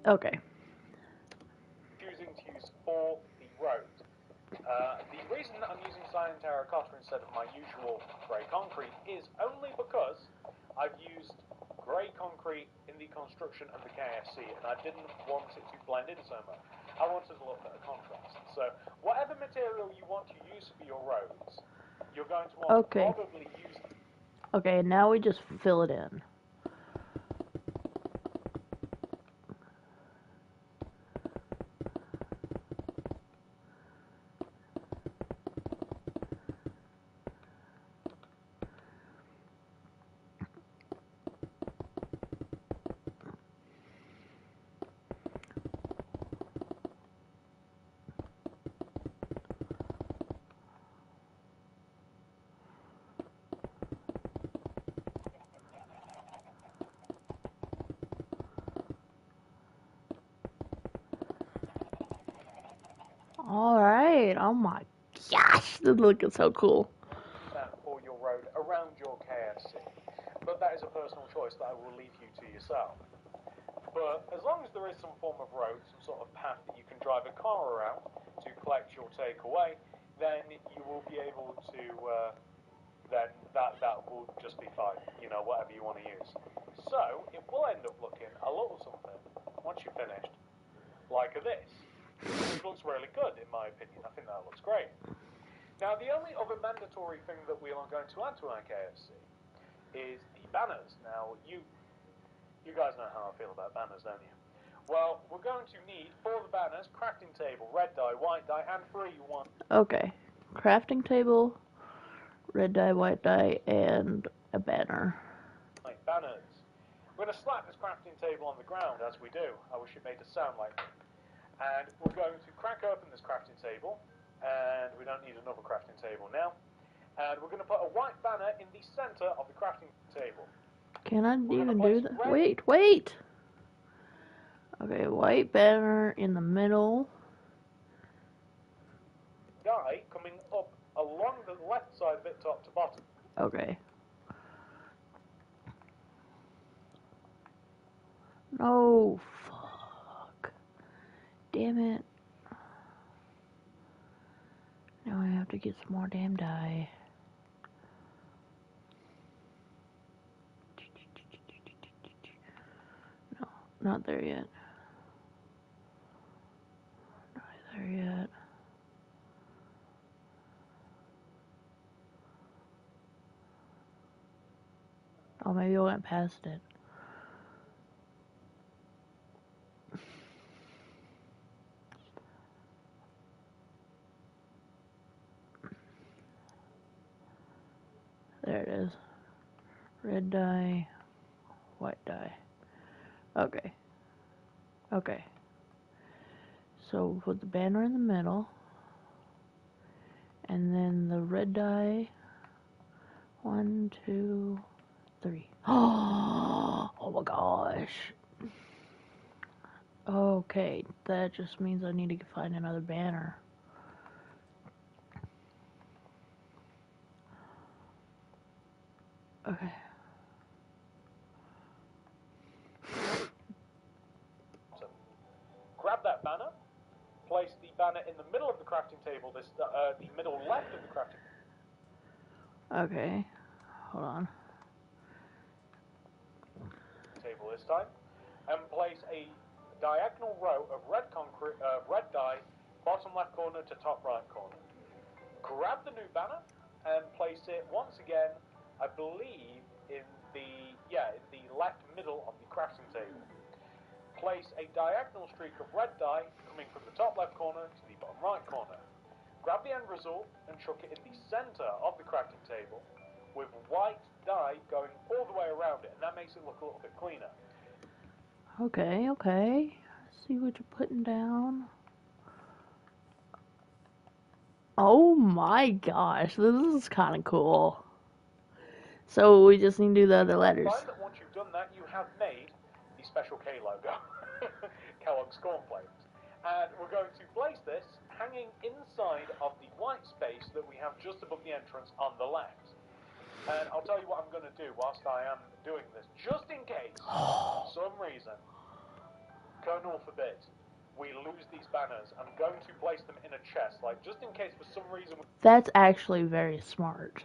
Okay. Choosing to use for the road. The reason that I'm using cyan terracotta instead of my usual grey concrete is only because I've used grey concrete in the construction of the KFC and I didn't want it to blend in so much. I wanted a little bit of contrast. So whatever material you want to use for your roads, you're going to want to probably use. Okay, now we just fill it in. Alright, oh my gosh, this is looking so cool. For your road around your KFC. But that is a personal choice that I will leave you to yourself. But as long as there is some form of road, some sort of path that you can drive a car around to collect your takeaway, then you will be able to, then that will just be fine, you know, whatever you want to use. So, it will end up looking a little something, once you're finished, like this. Which looks really good, in my opinion. I think that looks great. Now, the only other mandatory thing that we are going to add to our KFC is the banners. Now, you guys know how I feel about banners, don't you? Well, we're going to need, for the banners, crafting table, red dye, white dye, and 3 you want. Okay, crafting table, red dye, white dye, and a banner. Right, banners. We're going to slap this crafting table on the ground as we do. I wish it made a sound like that. And we're going to crack open this crafting table. And we don't need another crafting table now. And we're going to put a white banner in the center of the crafting table. Can I even do that? Wait! Okay, white banner in the middle. Dye coming up along the left side of it, top to bottom. Okay. No, fuck. Damn it. Now I have to get some more damn dye. No, not there yet. Not there yet. Oh, maybe I went past it. There it is. Red dye, white dye. Okay. Okay. So put the banner in the middle. And then the red dye. 1, 2, 3. Oh my gosh. Okay, that just means I need to find another banner. Okay. So, grab that banner, place the banner in the middle of the crafting table, the middle left of the crafting Okay. Hold on. table this time, and place a diagonal row of red concrete, red dye, bottom left corner to top right corner. Grab the new banner and place it once again, I believe, in the left middle of the crafting table. Place a diagonal streak of red dye coming from the top left corner to the bottom right corner. Grab the end result and chuck it in the center of the crafting table with white dye going all the way around it, and that makes it look a little bit cleaner. Okay, okay. See what you're putting down. Oh my gosh, this is kind of cool. So we just need to do the other letters. Find that once you've done that, you have made the special K logo, Kellogg's cornflakes. And we're going to place this hanging inside of the white space that we have just above the entrance on the left. And I'll tell you what I'm going to do whilst I am doing this, just in case, for some reason, Colonel forbid we lose these banners. I'm going to place them in a chest, like just in case for some reason. That's actually very smart.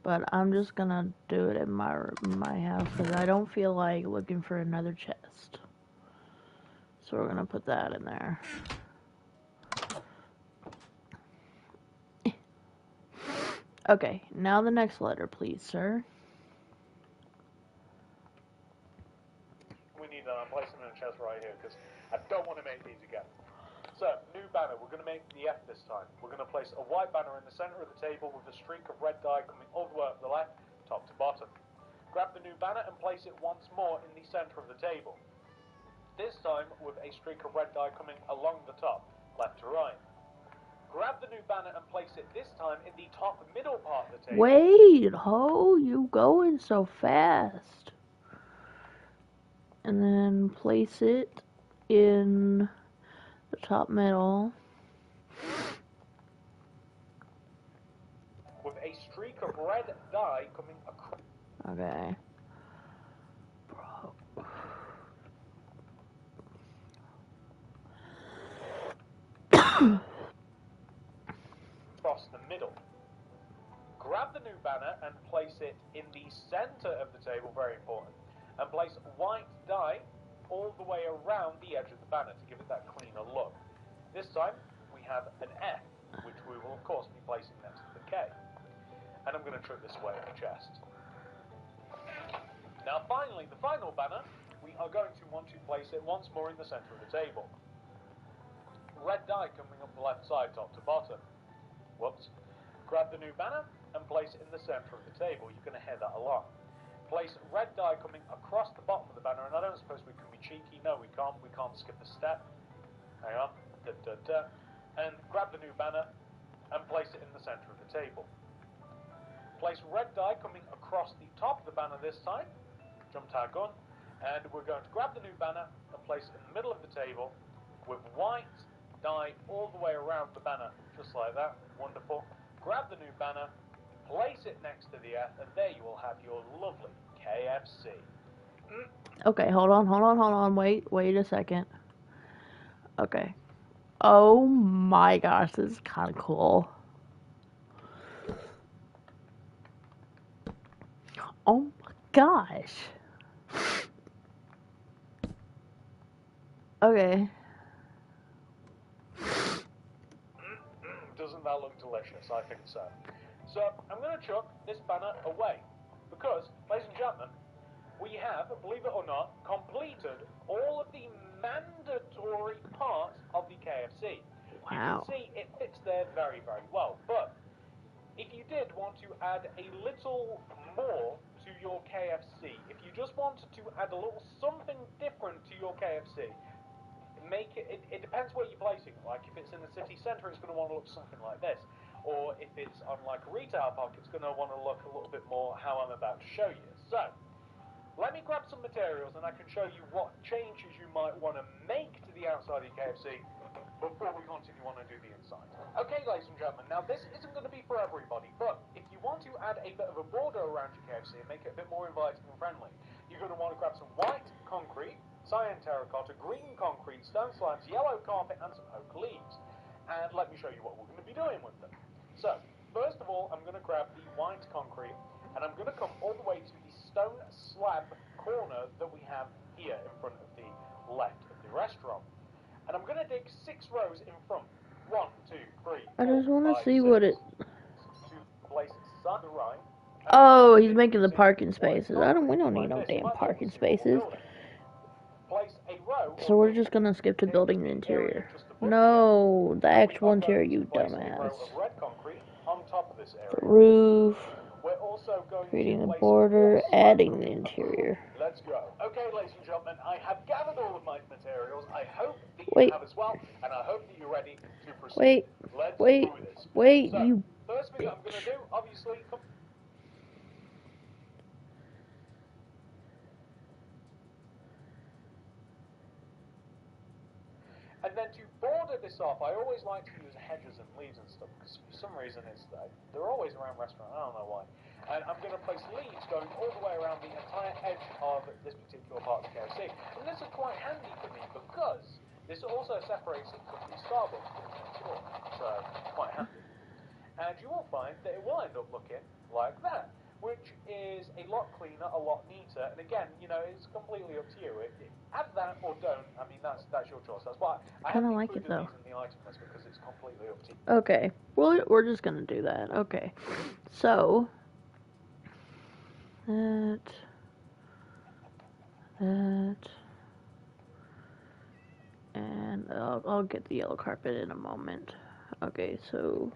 But I'm just gonna do it in my house because I don't feel like looking for another chest. So we're gonna put that in there. Okay, now the next letter, please, sir. We need that. I'm placing it in a chest right here because I don't want to make these again. So, new banner. We're going to make the F this time. We're going to place a white banner in the center of the table with a streak of red dye coming all the way up the left, top to bottom. Grab the new banner and place it once more in the center of the table. This time with a streak of red dye coming along the top, left to right. Grab the new banner and place it this time in the top middle part of the table. Wait, ho, you going so fast. And then place it in the top middle. With a streak of red dye coming across. Okay. Across the middle. Grab the new banner and place it in the center of the table, very important, and place white dye all the way around the edge of the banner to give it that cleaner look. This time we have an F, which we will of course be placing next to the K. And I'm going to trick this away in the chest. Now finally, the final banner, we are going to want to place it once more in the center of the table. Red dye coming up the left side, top to bottom. Whoops. Grab the new banner and place it in the center of the table. You're going to hear that a lot. Place red dye coming across the bottom of the banner, and I don't suppose we can be cheeky. No, we can't. We can't skip a step. Hang on. Da, da, da. And grab the new banner and place it in the center of the table. Place red dye coming across the top of the banner this time. Jump tag on. And we're going to grab the new banner and place it in the middle of the table with white dye all the way around the banner, just like that. Wonderful. Grab the new banner, place it next to the F, and there you will have your lovely KFC. Okay, hold on. Wait a second. Okay. Oh my gosh, this is kind of cool. Oh my gosh. Okay. Doesn't that look delicious? I think so. So, I'm going to chuck this banner away. Because, ladies and gentlemen, we have, believe it or not, completed all of the mandatory parts of the KFC. Wow. You can see it fits there very, very well. But, if you did want to add a little more to your KFC, if you just wanted to add a little something different to your KFC, make it depends where you're placing it. Like if it's in the city centre, it's going to want to look something like this. Or if it's on like a retail park, it's going to want to look a little bit more how I'm about to show you. So, let me grab some materials and I can show you what changes you might want to make to the outside of your KFC before we continue on and do the inside. Okay, ladies and gentlemen, now this isn't going to be for everybody, but if you want to add a bit of a border around your KFC and make it a bit more inviting and friendly, you're going to want to grab some white concrete, cyan terracotta, green concrete, stone slabs, yellow carpet, and some oak leaves. And let me show you what we're going to be doing with them. So, first of all, I'm going to grab the white concrete, and I'm going to come all the way to the stone slab corner that we have here in front of the left of the restaurant. And I'm going to dig 6 rows in front. 1, 2, 3, 4, I just want to 5, see 6, what it... to place side to right. Oh, he's making the parking spaces. We don't need no damn parking spaces. So we're just gonna skip to building the interior. No, the actual interior, you dumbass. The roof, creating the border, adding the interior. Let's go. Okay, ladies and gentlemen, I have gathered all of my materials. I hope that Wait. you have as well, and I hope that you're ready to proceed. Wait, So, you first thing I'm going to do, obviously, and then to border this off, I always like to use hedges and leaves and stuff, because for some reason they're always around restaurants, I don't know why. And I'm going to place leaves going all the way around the entire edge of this particular part of the KFC. And this is quite handy for me, also separates it from the Starbucks one next door, so quite handy. And you will find that it will end up looking like that, which is a lot cleaner, a lot neater, and again, it's completely up to you. Add that or don't. I mean, that's your choice. That's why I haven't like it, included though. these in the item list because it's completely up to you. Okay, well, we're just gonna do that. Okay, so that, and I'll get the yellow carpet in a moment. Okay, so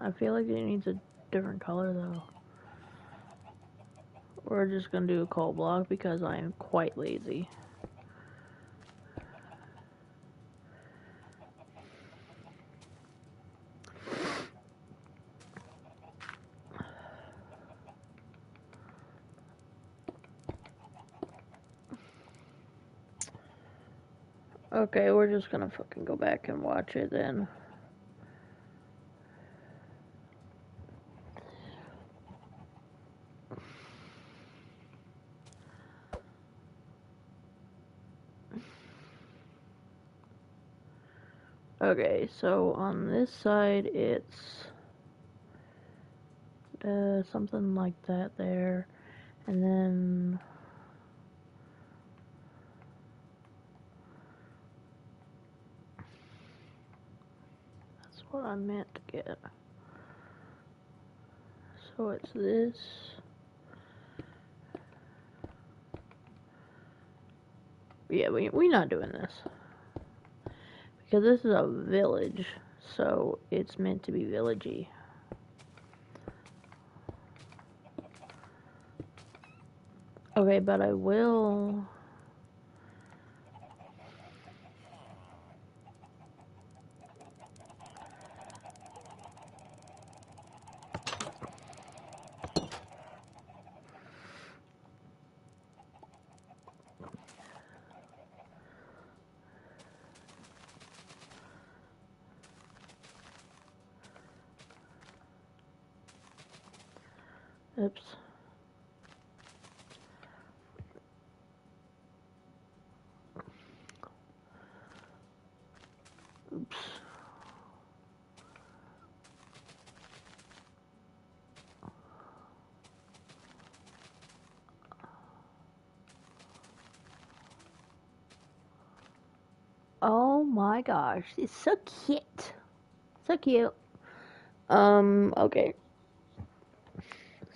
I feel like it needs a different color though. We're just gonna do a coal block because I am quite lazy. Okay, we're just gonna fucking go back and watch it then. Okay, so on this side it's something like that there, and then that's what I meant to get. So it's this. Yeah, we're not doing this. Because this is a village, so it's meant to be villagey. Okay, but I will... Oops. Oops. Oh my gosh, it's so cute. So cute. Okay.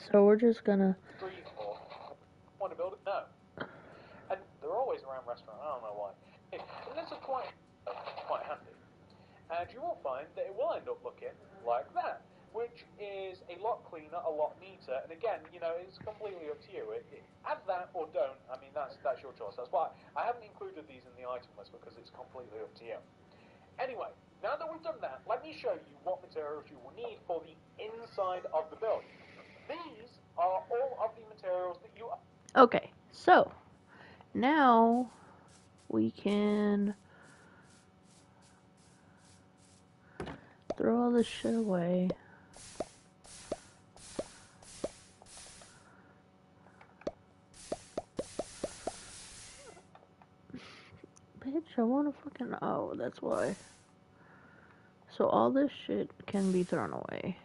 So we're just gonna... Street or want to build it? No. And they're always around restaurant. I don't know why. And this is quite handy. And you will find that it will end up looking like that, which is a lot cleaner, a lot neater, and again, it's completely up to you. Add that or don't. I mean, that's your choice. That's why I haven't included these in the item list because it's completely up to you. Anyway, now that we've done that, let me show you what materials you will need for the inside of the build. These are all of the materials that you... Okay, so now we can throw all this shit away. Bitch, I wanna fucking... Oh, that's why. So all this shit can be thrown away.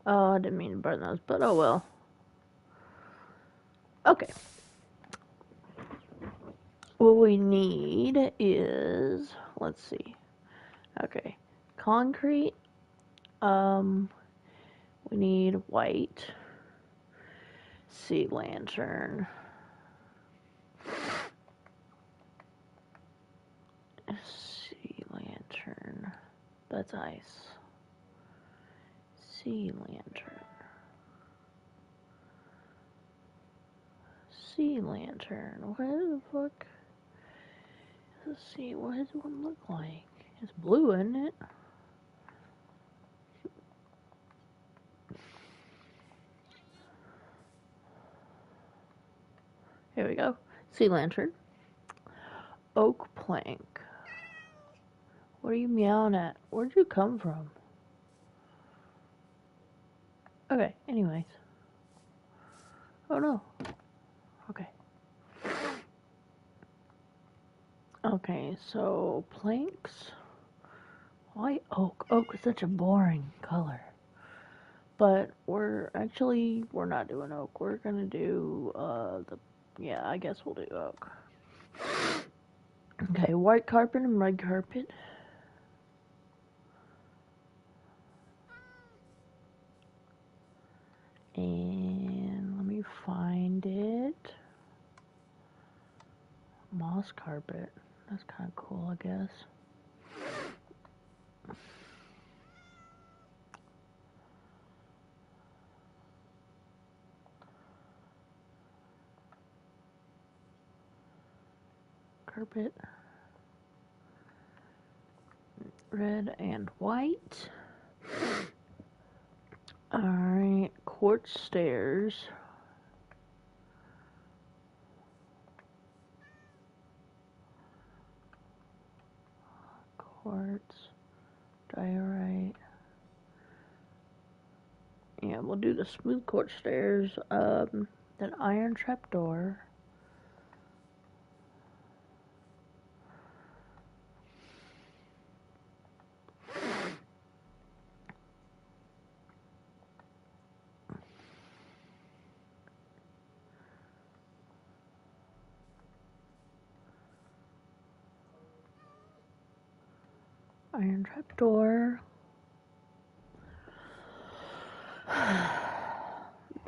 Oh, I didn't mean to burn those, but oh well. Okay. What we need is, let's see. Okay. Concrete. We need white. Sea lantern. Sea lantern. That's ice. Sea lantern. Sea lantern. What the fuck? Let's see, what does one look like? It's blue, isn't it? Here we go. Sea lantern. Oak plank. What are you meowing at? Where'd you come from? Okay, anyways. Oh no. Okay. Okay, so planks. Why oak? Oak is such a boring color. But we're not doing oak. We're gonna do yeah, I guess we'll do oak. Okay, white carpet and red carpet. And let me find it. Moss carpet. That's kind of cool, I guess. Carpet. Red and white. Alright, quartz stairs. Quartz. Diorite. Yeah, we'll do the smooth quartz stairs. Then iron trapdoor. Iron trapdoor.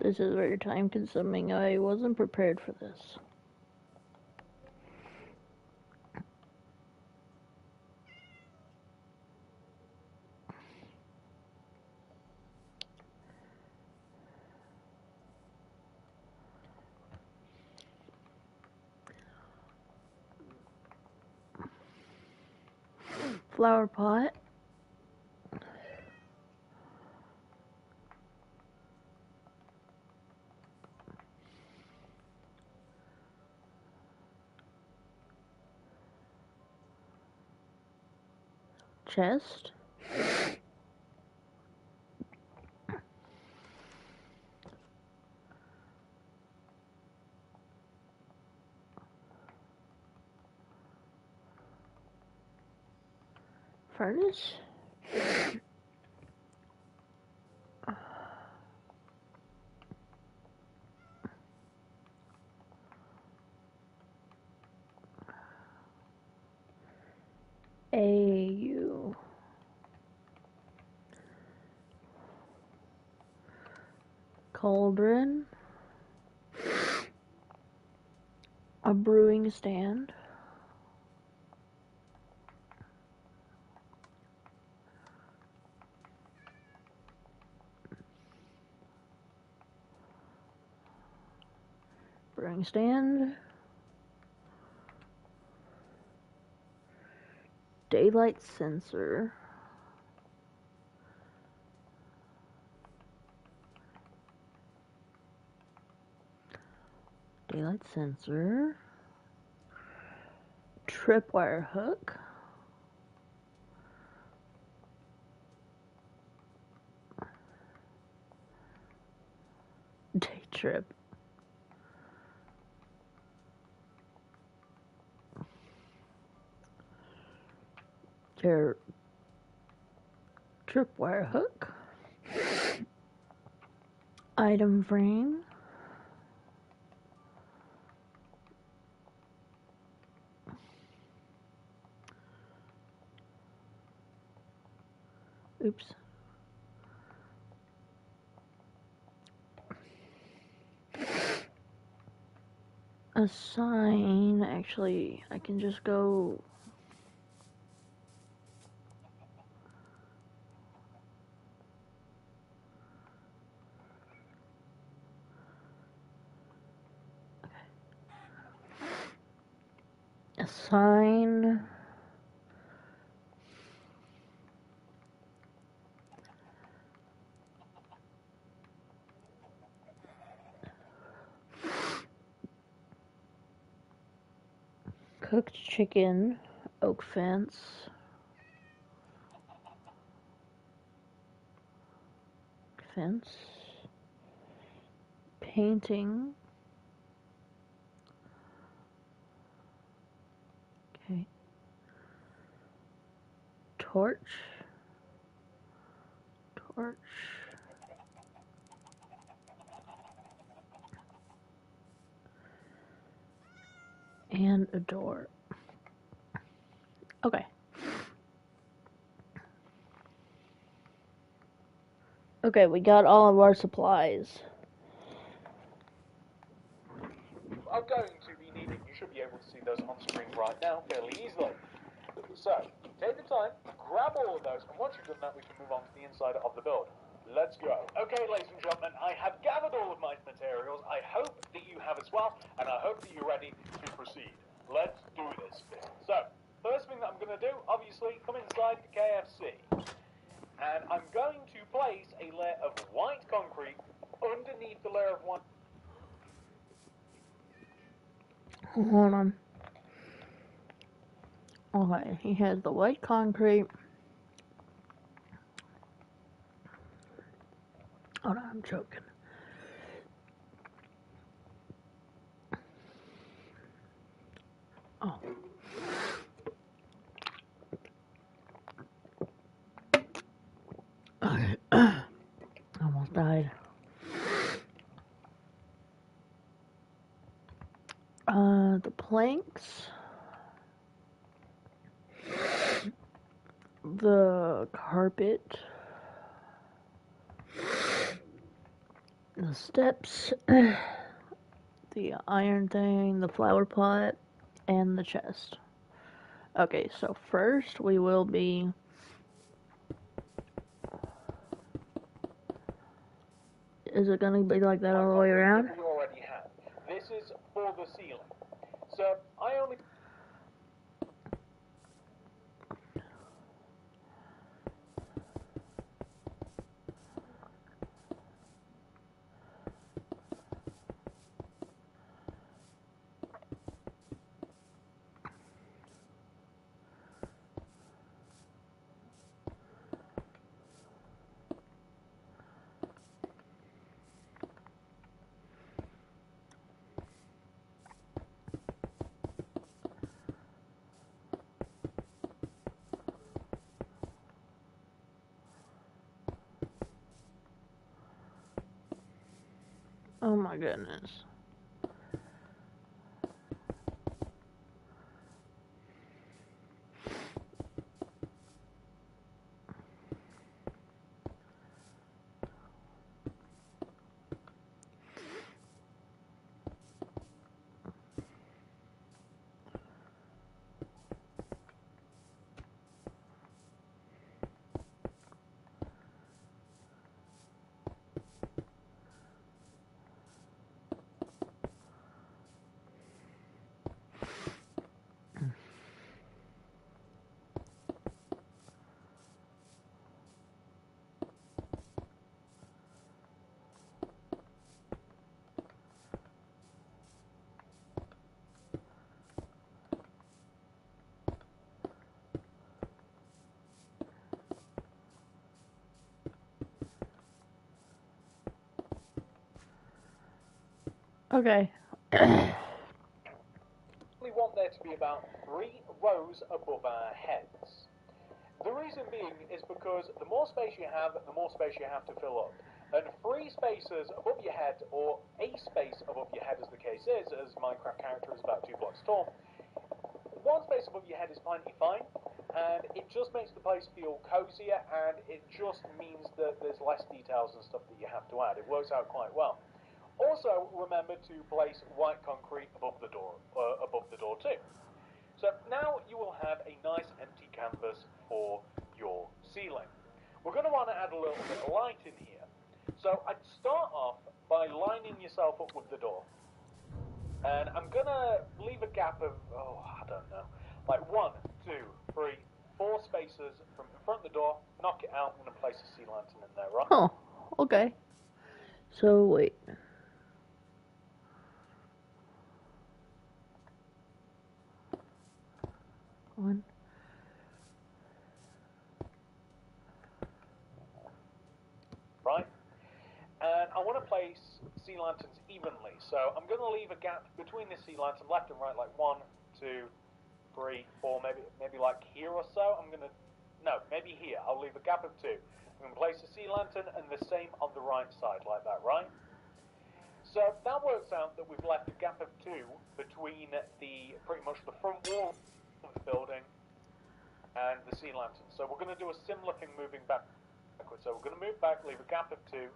This is very time consuming. I wasn't prepared for this. Flower pot. Chest. Furnace. AU. Cauldron. A brewing stand. Brewing stand. Daylight sensor. Daylight sensor. Tripwire hook. Day trip. Tripwire hook. Item frame. Oops. A sign. Actually, I can just go. sign. Cooked chicken, oak fence. Fence. Painting. Okay. Torch. Torch. And a door. Okay. Okay, we got all of our supplies. I'm going to be needing, you should be able to see those on screen right now fairly easily. So, take the time, grab all of those, and once you've done that, we can move on to the inside of the build. Let's go. Okay, ladies and gentlemen, I have gathered all of my materials. I hope that you have as well, and I hope that you're ready to proceed. Let's do this bit. So, first thing that I'm going to do, obviously, come inside the KFC. And I'm going to place a layer of white concrete underneath the layer of white. Hold on. Okay, he has the white concrete. Hold on, I'm choking. Oh. Okay. Almost died. The planks. The carpet. The steps. The iron thing. The flower pot. And the chest. Okay, so first we will be... Is it gonna be like that all the way around? We already have. This is for the ceiling. So I only. Oh my goodness. Okay. We want there to be about 3 rows above our heads. The reason being is because the more space you have, the more space you have to fill up. And 3 spaces above your head, or a space above your head as the case is, as Minecraft character is about 2 blocks tall, 1 space above your head is plenty fine, and it just makes the place feel cozier, and it just means that there's less details and stuff that you have to add. It works out quite well. Also, remember to place white concrete above the door too. So now you will have a nice empty canvas for your ceiling. We're going to want to add a little bit of light in here. So I'd start off by lining yourself up with the door. And I'm going to leave a gap of, I don't know, like 1, 2, 3, 4 spaces from in front of the door. Knock it out. I'm going to place a sea lantern in there, right? Oh, okay. So, wait. One. Right? And I want to place sea lanterns evenly. So I'm going to leave a gap between the sea lantern, left and right, like 1, 2, 3, 4, maybe like here or so. Maybe here. I'll leave a gap of 2. I'm going to place a sea lantern and the same on the right side, like that, right? So that works out that we've left a gap of 2 between pretty much the front wall of the building and the sea lantern. So we're going to do a similar thing moving backwards. So we're going to move back, leave a gap of 2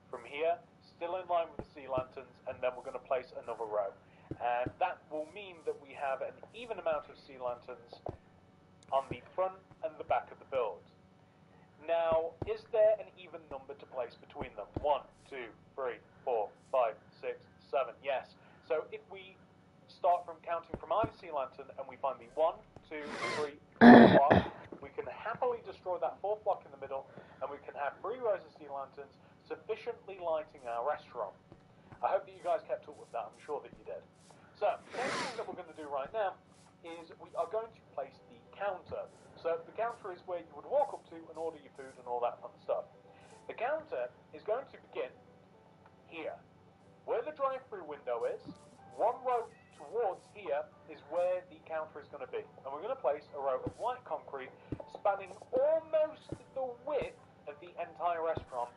from here, still in line with the sea lanterns, and then we're going to place another row. And that will mean that we have an even amount of sea lanterns on the front and the back of the build. Now, is there an even number to place between them? 1, 2, 3, 4, 5, 6, 7. Yes. So if we start from counting from either sea lantern and we find the 1, 2, 3, 4 block, we can happily destroy that 4th block in the middle, and we can have 3 rows of sea lanterns sufficiently lighting our restaurant. I hope that you guys kept up with that. I'm sure that you did. So, the next thing that we're going to do right now is we are going to place the counter. So, the counter is where you would walk up to and order your food and all that fun stuff. The counter is going to begin here. Where the drive-through window is, 1 row towards here is where the counter is going to be. And we're going to place a row of white concrete spanning almost the width of the entire restaurant,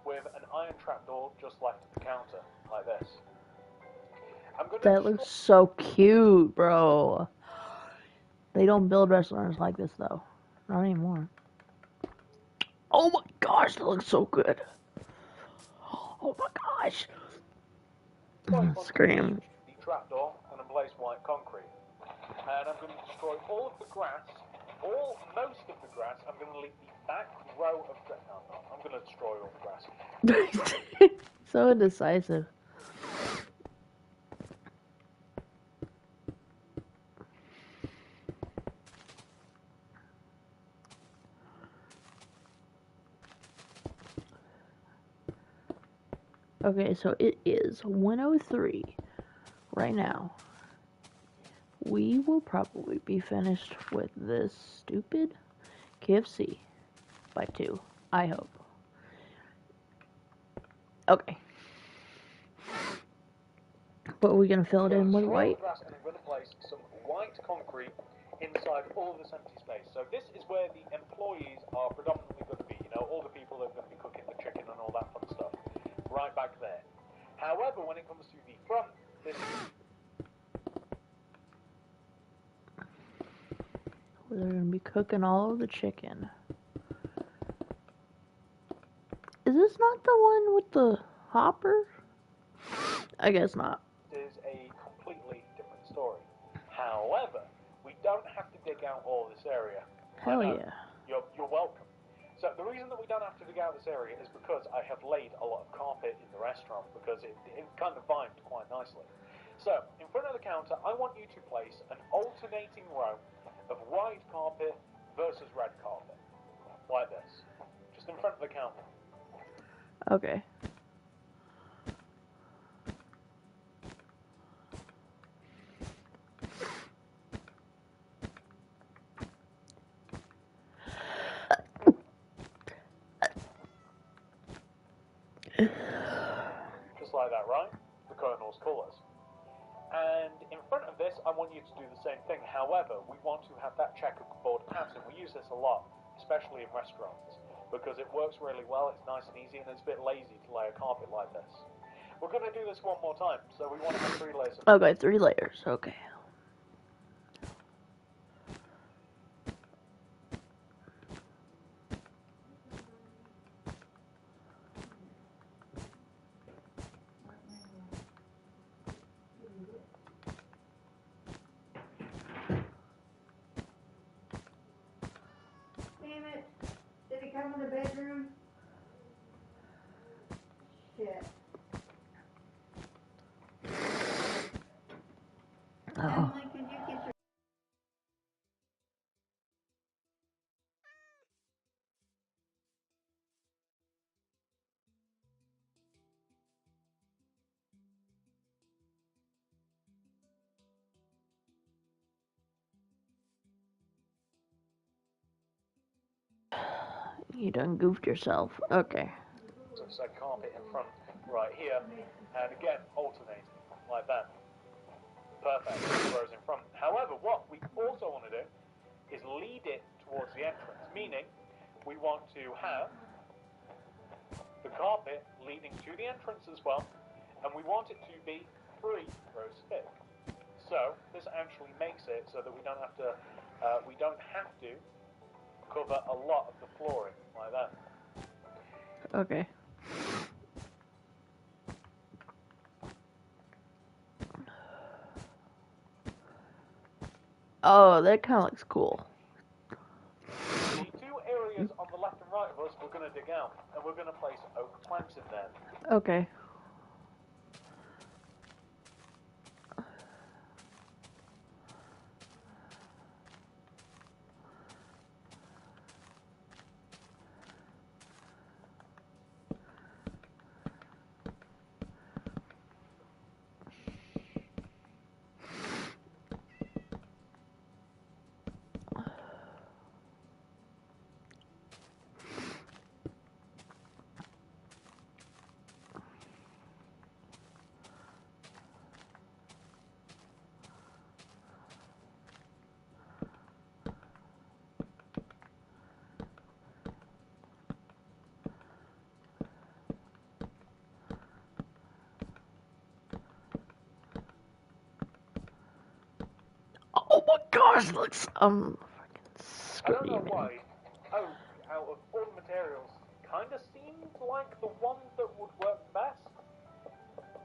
with an iron trapdoor just left at the counter, like this. That looks so cute, bro. They don't build restaurants like this, though. Not anymore. Oh my gosh, that looks so good. Oh my gosh. Scream. The trapdoor, and I'm place white concrete. And I'm going to destroy all of the grass, most of the grass. I'm going to leave the back row of grass. No, I'm not. I'm going to destroy all the grass. So indecisive. Okay, so it is 1:03 right now. We will probably be finished with this stupid KFC by 2, I hope. Okay. But we're going to fill it in with white. And I'm going to place some white concrete inside all of this empty space. So this is where the employees are predominantly going to be. You know, all the people that are going to be cooking the chicken and all that fun stuff. Right back there. However, when it comes to the front, this They're going to be cooking all of the chicken. Is this not the one with the hopper? I guess not. is a completely different story. However, we don't have to dig out all this area. Hell yeah. You're welcome. So the reason that we don't have to dig out this area is because I have laid a lot of carpet in the restaurant because it kind of vibed quite nicely. So, in front of the counter, I want you to place an alternating row of white carpet versus red carpet. Like this. Just in front of the counter. Okay. Just like that, right? The Colonel's colours. And in front of this, I want you to do the same thing. However, we want to have that checkerboard pattern. We use this a lot, especially in restaurants, because it works really well, it's nice and easy, and it's a bit lazy to lay a carpet like this. We're going to do this one more time, so we want to have 3 layers of... Okay, 3 layers, okay. Damn it. Did it come in the bedroom? Shit. Oh. You done goofed yourself. Okay. So it's a carpet in front right here, and again, alternating, like that. Perfect, rows in front. However, what we also want to do is lead it towards the entrance, meaning we want to have the carpet leading to the entrance as well, and we want it to be 3 rows thick. So this actually makes it so that we don't have to cover a lot of the flooring like that. Okay. Oh, that kind of looks cool. The 2 areas on the left and right of us we're going to dig out, and we're going to place oak planks in there. Okay. Oh my gosh, it looks I fucking don't know screaming. why oak, out of all the materials, kind of seemed like the one that would work best.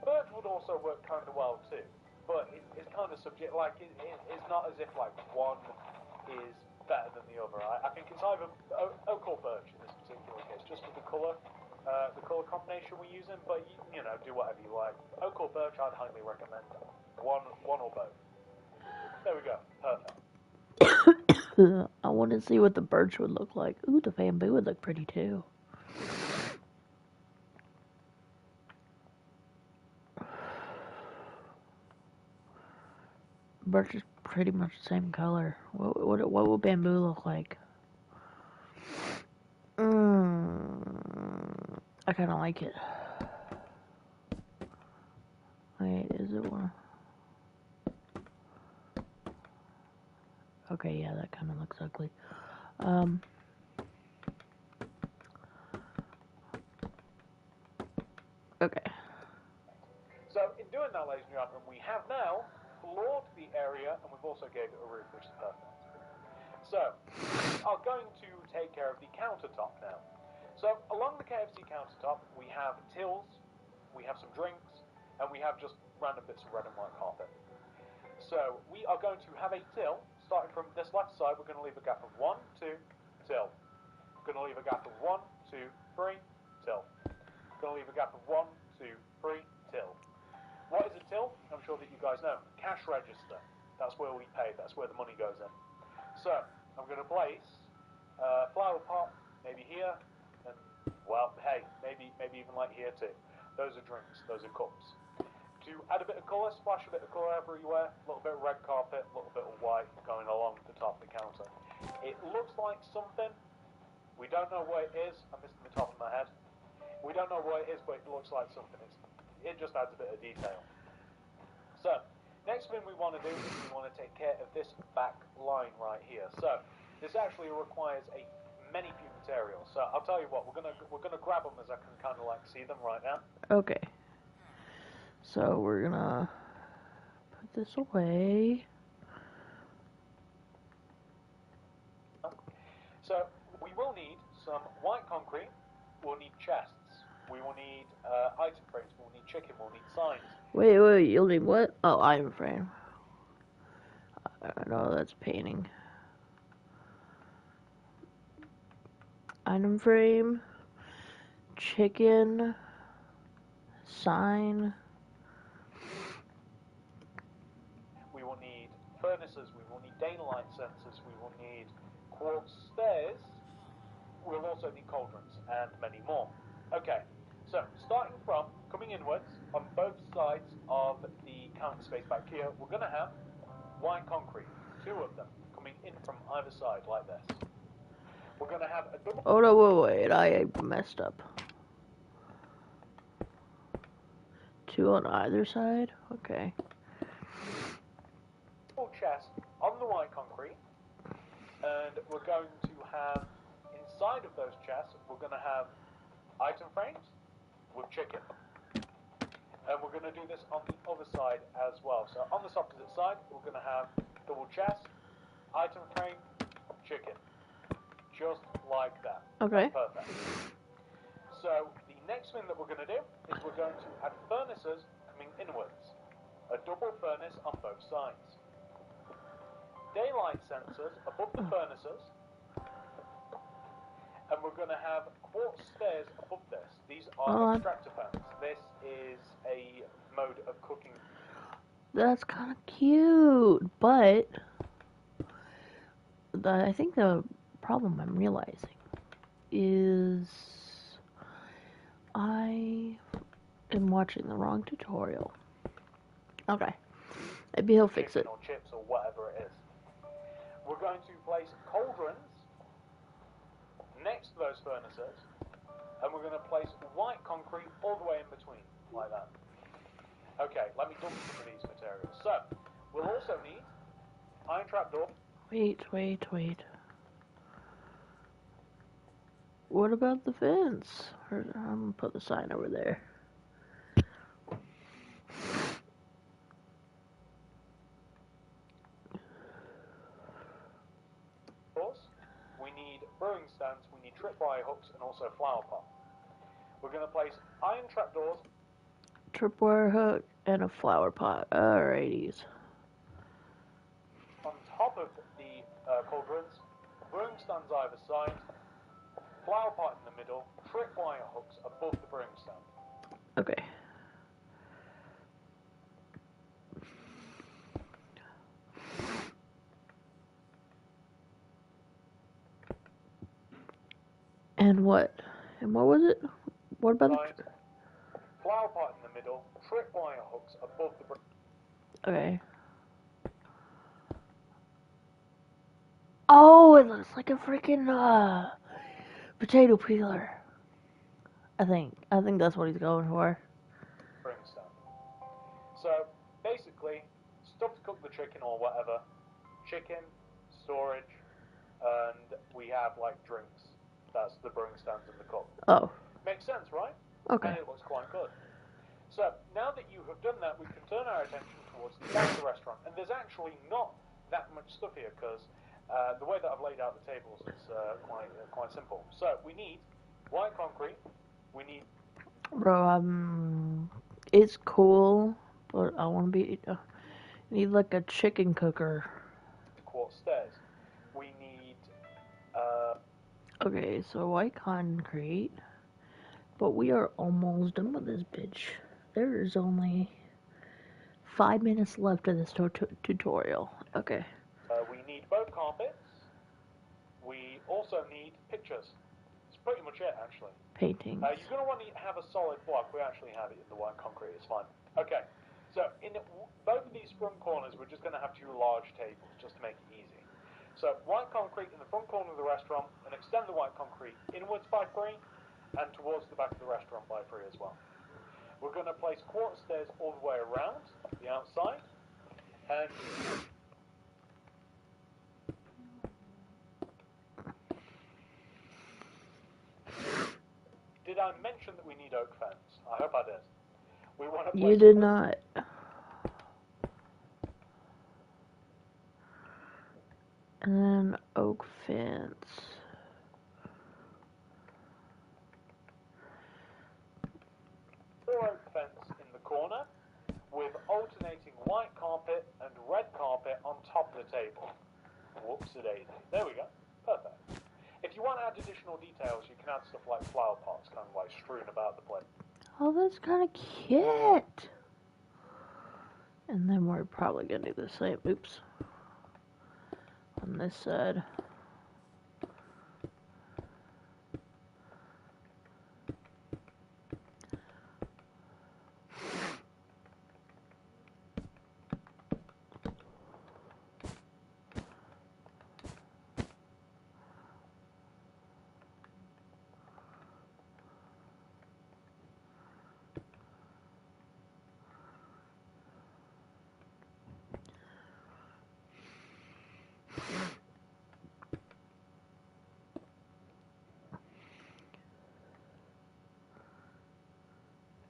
Birch would also work kind of well too, but it's kind of subject. Like it's not as if like one is better than the other. I think it's either oak or birch in this particular case, just with the color combination we're using. But you know, do whatever you like. Oak or birch, I'd highly recommend one or both. There we go, perfect. I want to see what the birch would look like. Ooh, the bamboo would look pretty too. Birch is pretty much the same color. What would bamboo look like? I kind of like it. Wait, is it one? Okay, yeah, that kind of looks ugly. Okay. So in doing that, ladies and gentlemen, we have now floored the area, and we've also gave it a roof, which is perfect. So we are going to take care of the countertop now. So along the KFC countertop, we have tills, we have some drinks, and we have just random bits of red and white carpet. So we are going to have a till, starting from this left side, we're going to leave a gap of 1, 2, till. We're going to leave a gap of 1, 2, 3, till. We're going to leave a gap of 1, 2, 3, till. What is a till? I'm sure that you guys know. Cash register. That's where we pay. That's where the money goes in. So I'm going to place a flower pot, maybe here, and well, hey, maybe even like here too. Those are drinks. Those are cups. To add a bit of colour, splash a bit of colour everywhere. A little bit of red carpet, a little bit of white going along the top of the counter. It looks like something. We don't know what it is. I'm missing the top of my head. We don't know what it is, but it looks like something. It just adds a bit of detail. So, next thing we want to do is we want to take care of this back line right here. So, this actually requires many few materials. So, I'll tell you what, we're gonna grab them as I can kind of like see them right now. Okay. So we're gonna put this away. So, we will need some white concrete. We'll need chests. We will need item frames. We'll need chicken. We'll need signs. Wait, you'll need what? Oh, item frame. No, that's painting. Item frame, chicken, sign. We will need furnaces. We will need daylight sensors. We will need quartz stairs. We'll also need cauldrons and many more. Okay, so starting from coming inwards on both sides of the counter space back here, we're going to have white concrete, 2 of them coming in from either side like this. We're gonna have a double Oh no, wait, I messed up. 2 on either side? Okay. chest on the white concrete, and we're going to have, inside of those chests, we're going to have item frames with chicken. And we're going to do this on the other side as well. So on this opposite side, we're going to have double chest, item frame, chicken. Just like that. Okay. That's perfect. So the next thing that we're going to do is we're going to add furnaces coming inwards. A double furnace on both sides. Daylight sensors above the furnaces. And we're going to have quartz stairs above this. These are extractor fans. This is a mode of cooking. That's kind of cute, but I think the problem I'm realizing is I am watching the wrong tutorial. Okay, maybe he'll fix it. Or chips or whatever it is. We're going to place cauldrons next to those furnaces, and we're going to place white concrete all the way in between, like that. Okay, let me dump some of these materials. So, we'll also need iron trapdoor. Wait. What about the fence? I'm gonna put the sign over there. We need brewing stands, we need tripwire hooks, and also a flower pot. We're going to place iron trapdoors, Tripwire hook, and a flower pot. Alrighties. on top of the cauldrons, brewing stands either side, flower pot in the middle, tripwire hooks above the brewing stand. Okay. And what? And what was it? What about the... Flower pot in the middle, tripwire hooks above the brewing stand. Okay. Oh, it looks like a freaking potato peeler. I think that's what he's going for. So basically, stuff to cook the chicken or whatever. Chicken, storage, and we have like drinks. That's the brewing stands and the cup. Oh. Makes sense, right? Okay. And it looks quite good. So now that you have done that, we can turn our attention towards the back of the restaurant. And there's actually not that much stuff here because the way that I've laid out the tables is quite simple. So we need white concrete. We need... Bro, it's cool, but I want to be... need like a chicken cooker. Quartz stairs. We need... Okay, so white concrete. But we are almost done with this bitch. There is only 5 minutes left of this tutorial. Okay. We need both carpets. We also need pictures. It's pretty much it, actually. Paintings. You're going to want to have a solid block. We actually have it in the white concrete. It's fine. Okay. So in both of these front corners, we're just going to have 2 large tables just to make it easy. So white concrete in the front corner of the restaurant, and extend the white concrete inwards by 3, and towards the back of the restaurant by 3 as well. We're going to place quartz stairs all the way around the outside, and did I mention that we need oak fence? I hope I did. We want to place... You did not. And then oak fence. 4 oak fence in the corner with alternating white carpet and red carpet on top of the table. Whoops-a-daisy. There we go. Perfect. If you want to add additional details, you can add stuff like flower pots, kind of like strewn about the place. Oh, that's kind of cute. And then we're probably going to do the same. Oops. On this side.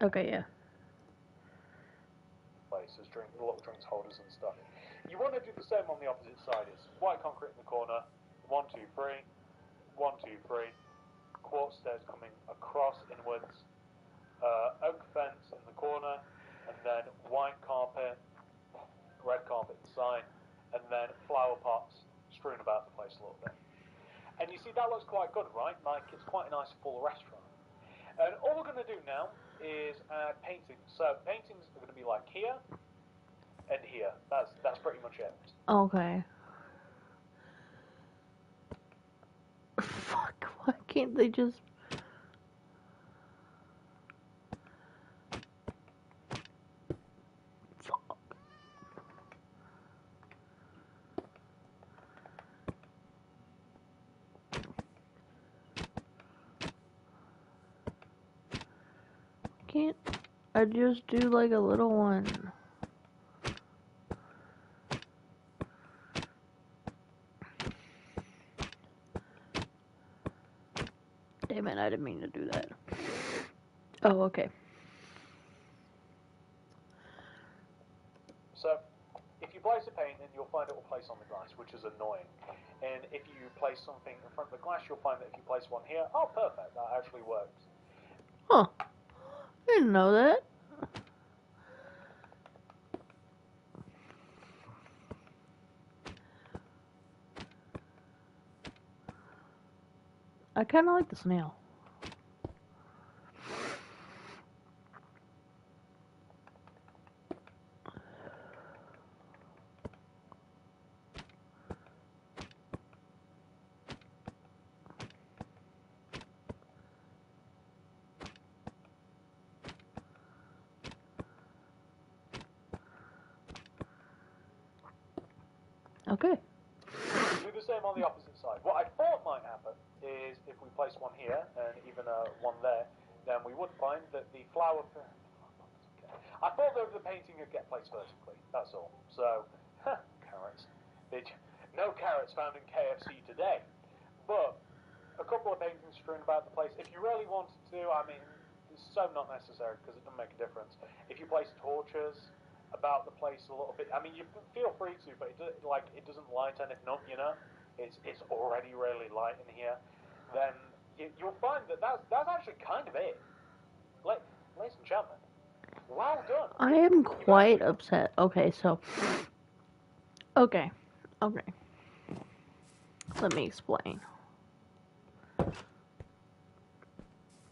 Okay, yeah. Places, little drinks holders and stuff. You want to do the same on the opposite side. It's white concrete in the corner. 1, 2, 3. 1, 2, 3. Quartz stairs coming across inwards. Oak fence in the corner, and then white carpet, red carpet inside, and then flower pots strewn about the place a little bit. And you see, that looks quite good, right? Like, it's quite a nice full restaurant. And all we're going to do now is add paintings. So paintings are going to be like here and here. That's pretty much it. Okay. Fuck, why can't they just... Fuck. Can't I just do like a little one? Damn it, I didn't mean to do that. Oh, okay. So if you place a painting, you'll find it will place on the glass, which is annoying. And if you place something in front of the glass, you'll find that if you place one here, oh, perfect, that actually works. Huh. I didn't know that. I kind of like the snail. Okay. Do the same on the opposite side. What I thought might happen is if we place one here and even one there, then we would find that the flower... I thought that the painting would get placed vertically, that's all. So, carrots. No carrots found in KFC today. But a couple of paintings strewn about the place. If you really wanted to, I mean, it's so not necessary because it doesn't make a difference. If you place torches about the place a little bit, I mean, you feel free to, but it doesn't light anything up, you know? It's already really light in here. Then you'll find that that's actually kind of it. Ladies and gentlemen, well done. I am quite upset. Okay, so... Okay. Let me explain.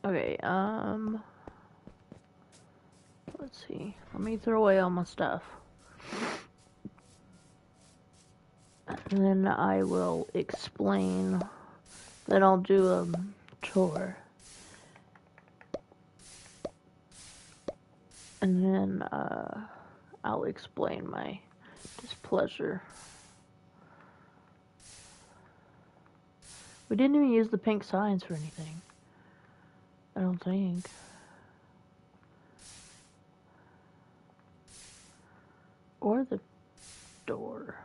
Okay, let's see. Let me throw away all my stuff. And then I will explain. Then I'll do a tour. And then, I'll explain my displeasure. We didn't even use the pink signs for anything. I don't think. Or the door.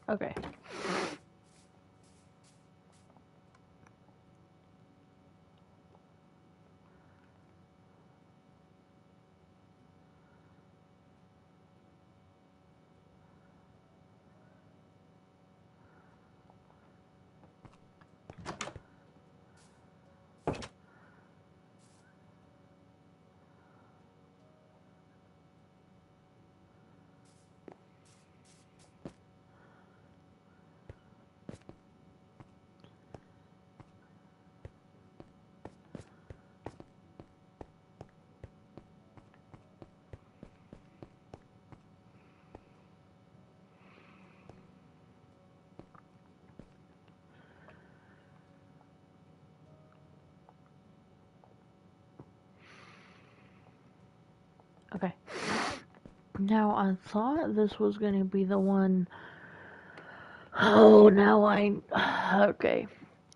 Okay. Okay. Now, I thought this was going to be the one... Oh, now okay.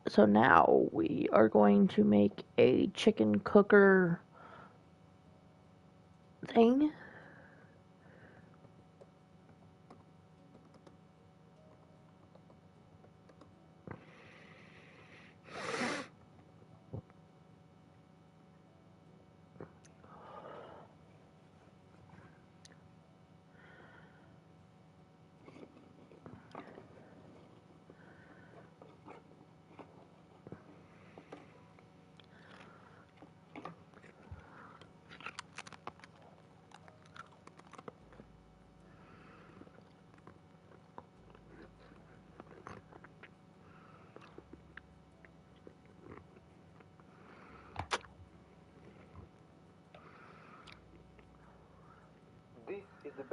So now we are going to make a chicken cooker thing.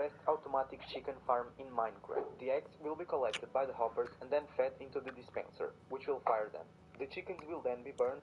best automatic chicken farm in Minecraft. The eggs will be collected by the hoppers and then fed into the dispenser, which will fire them. The chickens will then be burned.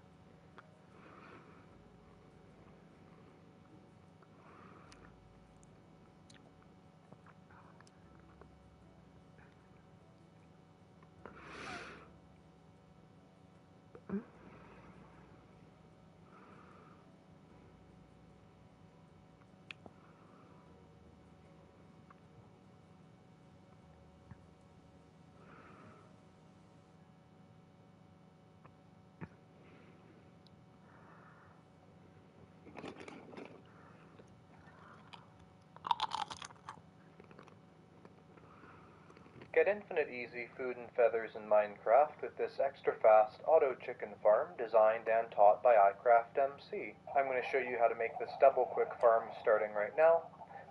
Get infinite easy food and feathers in Minecraft with this extra fast auto chicken farm designed and taught by iCraft MC. I'm going to show you how to make this double quick farm starting right now.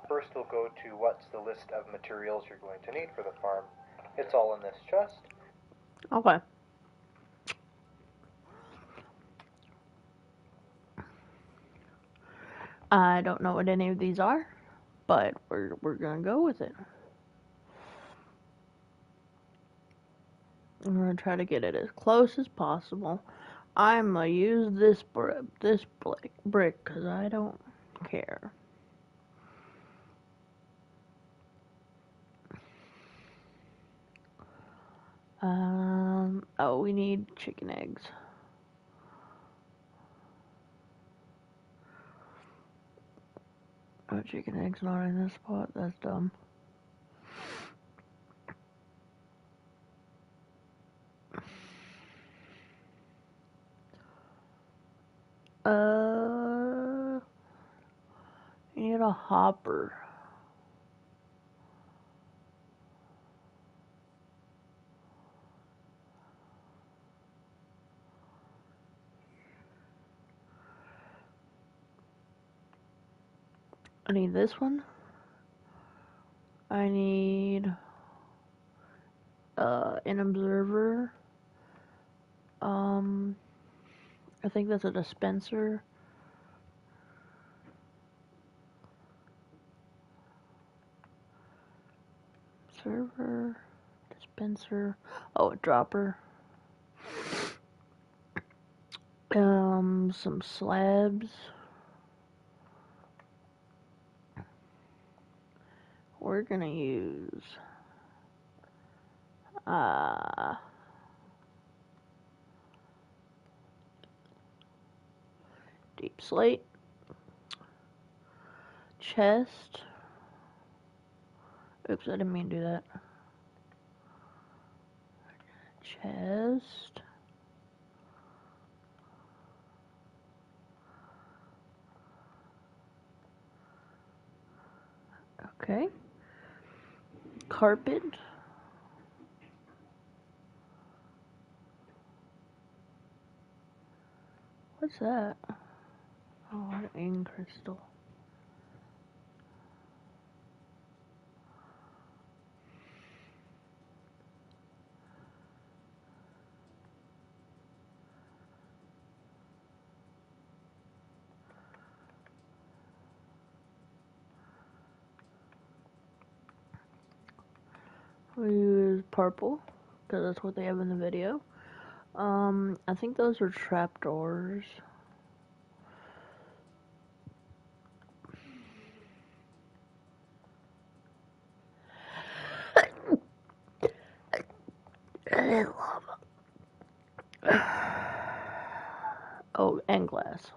First we'll go to what's the list of materials you're going to need for the farm. It's all in this chest. Okay. I don't know what any of these are, but we're gonna go with it. I'm gonna try to get it as close as possible. I'm gonna use this brick because I don't care. Oh, we need chicken eggs. Oh, chicken eggs not in this spot. That's dumb. You need a hopper. I need this one. I need an observer. I think that's a dispenser. Server, dispenser. Oh, a dropper. Some slabs. We're gonna use deep slate, chest. Oops, I didn't mean to do that. Chest. Okay. Carpet. What's that? Oh, an ink crystal. We use purple, because that's what they have in the video. I think those are trapdoors. Oh, and glass.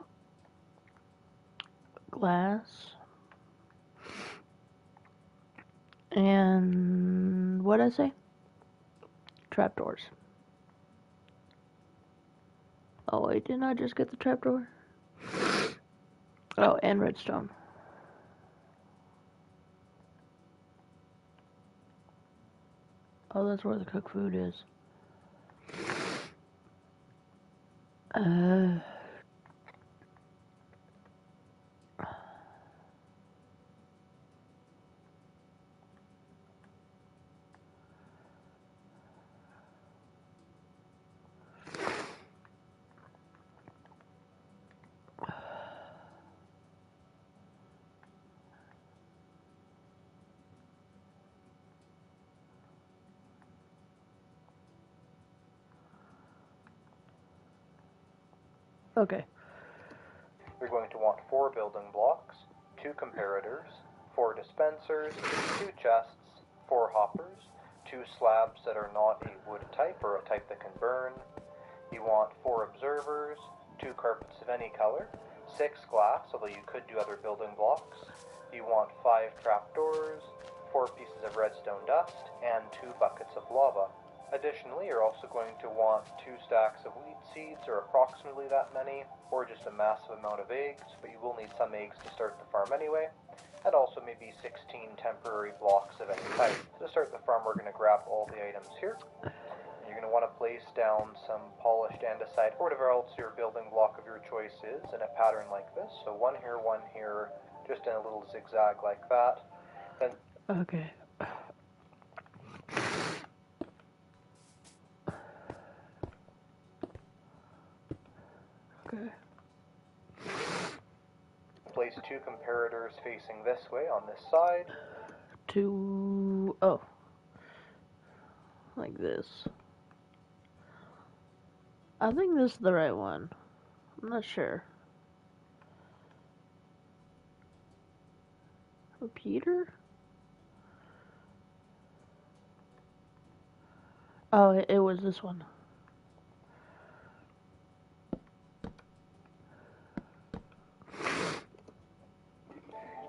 Glass. And what'd I say? Trapdoors. Oh wait, didn't I just get the trapdoor? Oh, and redstone. Oh, that's where the cooked food is. Okay. You're going to want 4 building blocks, 2 comparators, 4 dispensers, 2 chests, 4 hoppers, 2 slabs that are not a wood type or a type that can burn. You want 4 observers, 2 carpets of any color, 6 glass, although you could do other building blocks. You want 5 trapdoors, 4 pieces of redstone dust, and 2 buckets of lava. Additionally, you're also going to want 2 stacks of wheat seeds, or approximately that many, or just a massive amount of eggs, but you will need some eggs to start the farm anyway, and also maybe 16 temporary blocks of any type. To start the farm, we're going to grab all the items here. You're going to want to place down some polished andesite, or whatever else your building block of your choice is, in a pattern like this. So one here, just in a little zigzag like that. Then Okay. Okay. place 2 comparators facing this way on this side. Oh. Like this. I think this is the right one. I'm not sure. Repeater? Oh, it was this one.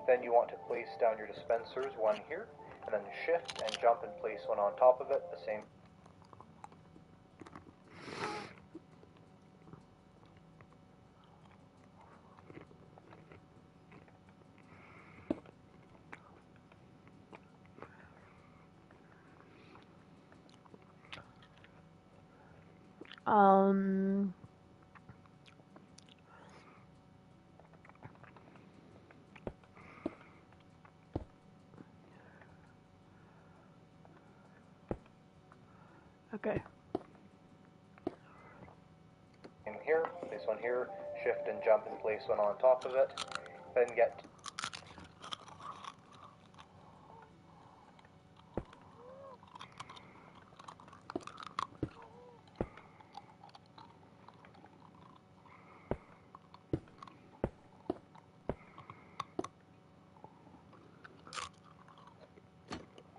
Then you want to place down your dispensers, one here, and then shift and jump and place one on top of it, the same. Okay. In here, place one here, shift and jump and place one on top of it, then get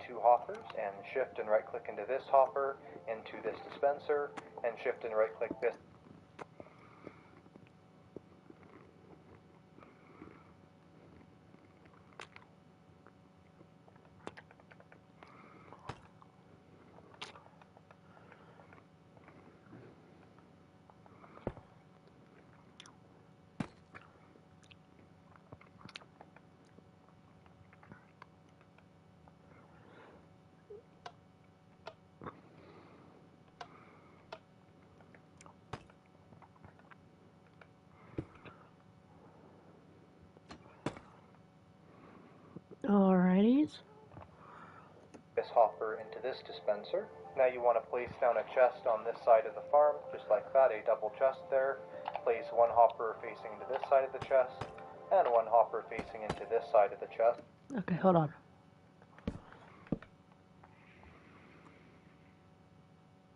two hoppers, and shift and right click into this hopper, into this dispenser, and shift and right click this. Alrighties. This hopper into this dispenser. Now you want to place down a chest on this side of the farm, just like that, a double chest there. Place one hopper facing into this side of the chest, and one hopper facing into this side of the chest. Okay, hold on.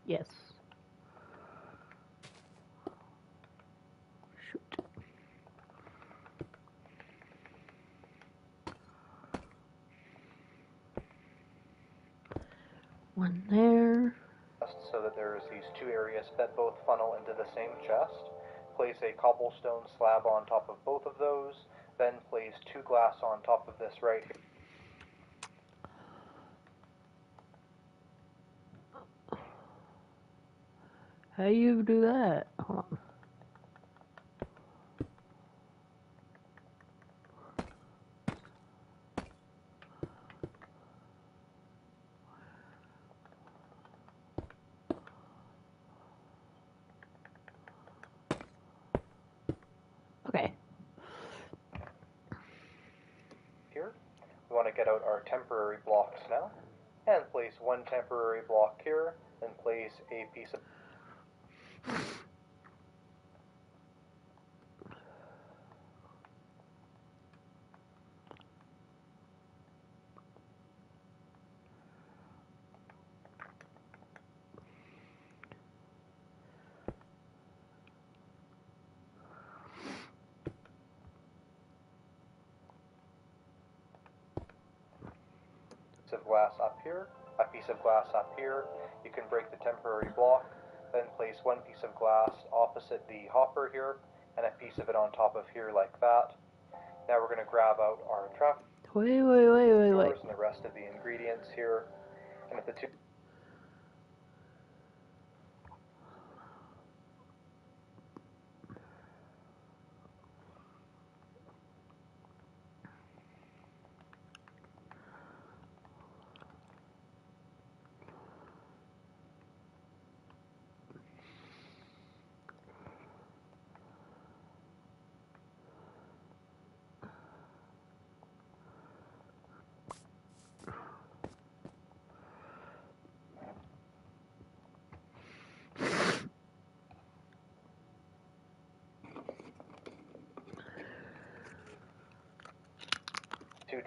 Yes. Shoot. One there. So that there's these 2 areas that both funnel into the same chest. Place a cobblestone slab on top of both of those, then place 2 glass on top of this right here. How you do that? Hold on. Okay. Here. We want to get out our temporary blocks now, and place one temporary block here, then place a piece of glass up here, a piece of glass up here. You can break the temporary block, then place one piece of glass opposite the hopper here, and a piece of it on top of here like that. Now we're going to grab out our trap Wait. doors and the rest of the ingredients here, and with the two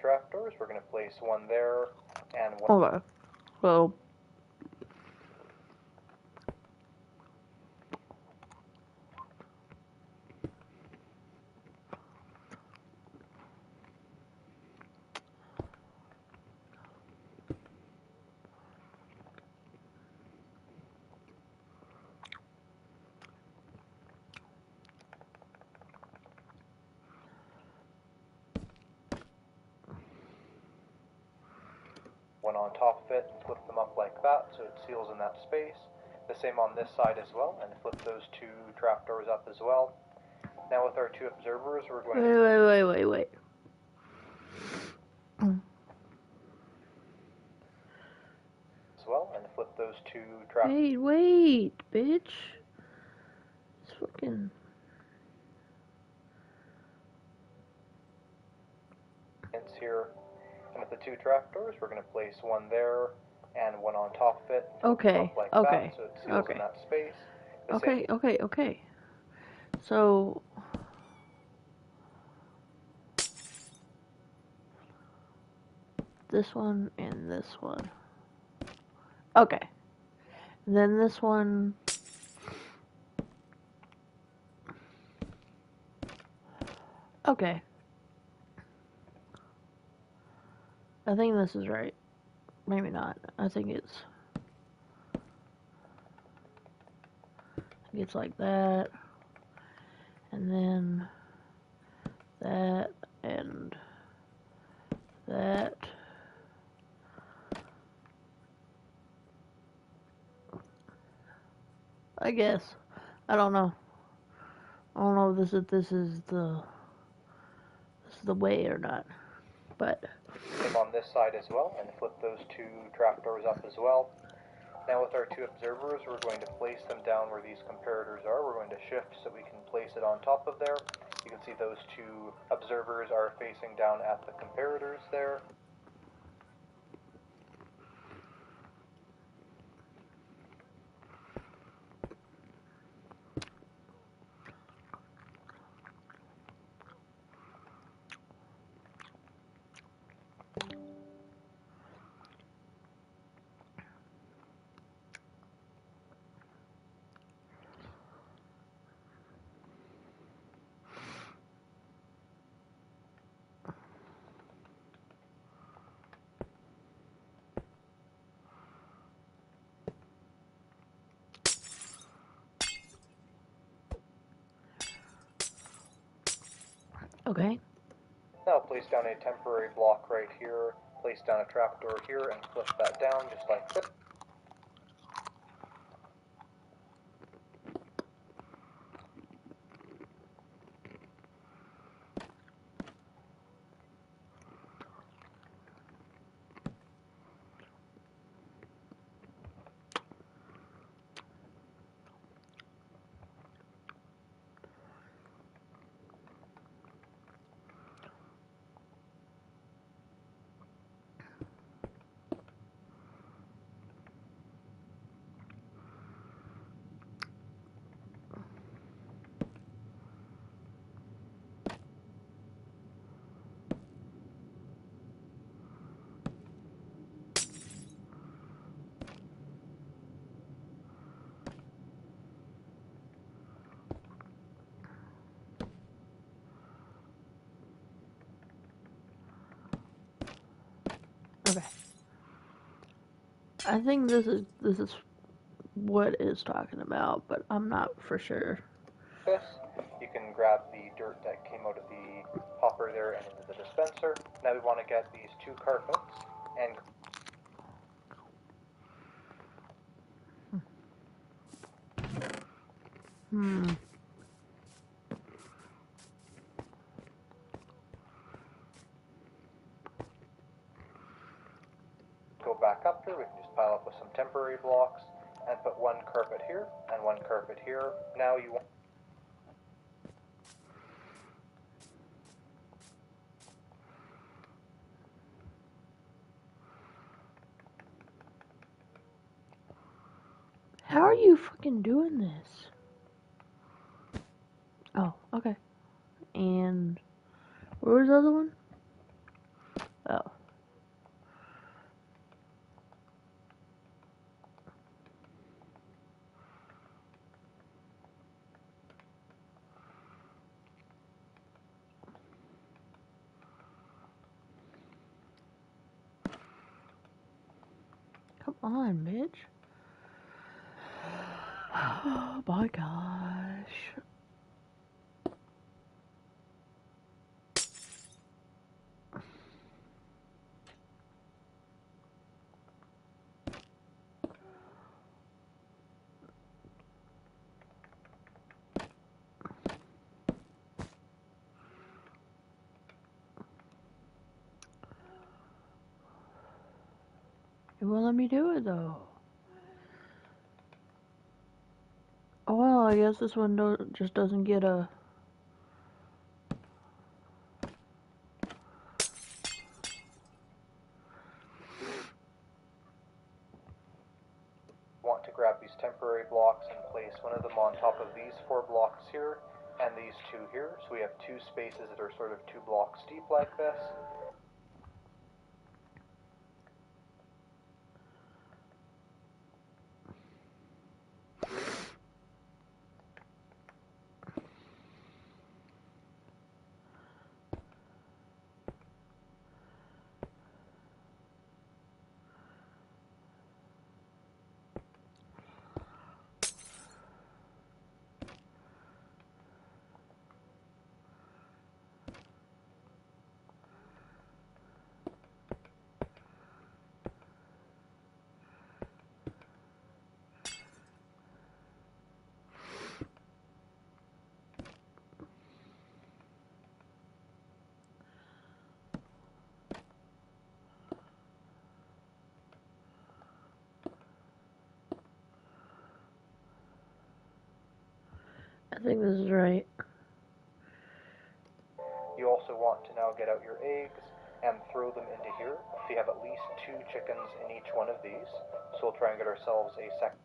trapdoors, we're going to place one there and one. Okay. So one on top of it and flip them up like that so it seals in that space. The same on this side as well, and flip those two trapdoors up as well. Now with our two observers, we're going to wait. as well, and flip those two trapdoors Wait, bitch. It's fucking. here. And with the two trapdoors, we're going to place one there and one on top of it. Okay. Like Okay. That, so it seals in that space. Okay. So. This one and this one. Okay. Then this one. Okay. I think this is right. Maybe not. I think it's like that. And then that and that. I guess. I don't know. I don't know if this is the way or not. But same on this side as well, and flip those two trapdoors up as well. Now with our two observers, we're going to place them down where these comparators are. We're going to shift so we can place it on top of there. You can see those two observers are facing down at the comparators there. okay. Now place down a temporary block right here, place down a trapdoor here, and flip that down just like this. Okay. I think this is what it's talking about, but I'm not for sure. This, you can grab the dirt that came out of the hopper there and into the dispenser. Now we want to get these 2 carpets and go back up here. We can just pile up with some temporary blocks and put 1 carpet here and 1 carpet here. Now you want How are you fucking doing this? Oh, okay. And where was the other one? Oh. Come on, bitch. Oh my gosh. It won't let me do it though. Oh well, I guess this one just doesn't get a... want to grab these temporary blocks and place one of them on top of these 4 blocks here and these 2 here. So we have 2 spaces that are sort of 2 blocks deep like this. I think this is right. You also want to now get out your eggs and throw them into here. So you have at least 2 chickens in each one of these. So we'll try and get ourselves a second.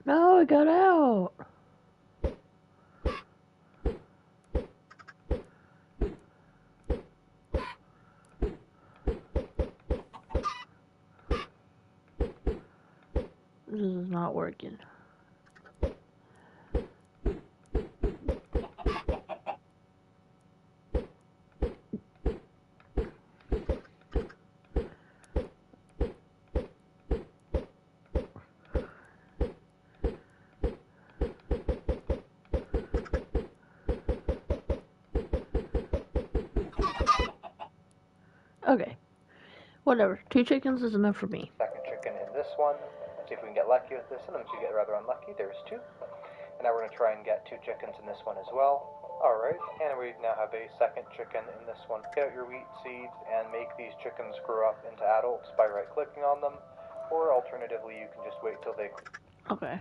No, it got out. This is not working. Okay. Whatever. 2 chickens is enough for me. Second chicken in this one. See if we can get lucky with this. Sometimes you get rather unlucky. There's 2. And now we're going to try and get 2 chickens in this one as well. Alright, and we now have a second chicken in this one. Get out your wheat seeds and make these chickens grow up into adults by right-clicking on them. Or alternatively, you can just wait till they... Okay.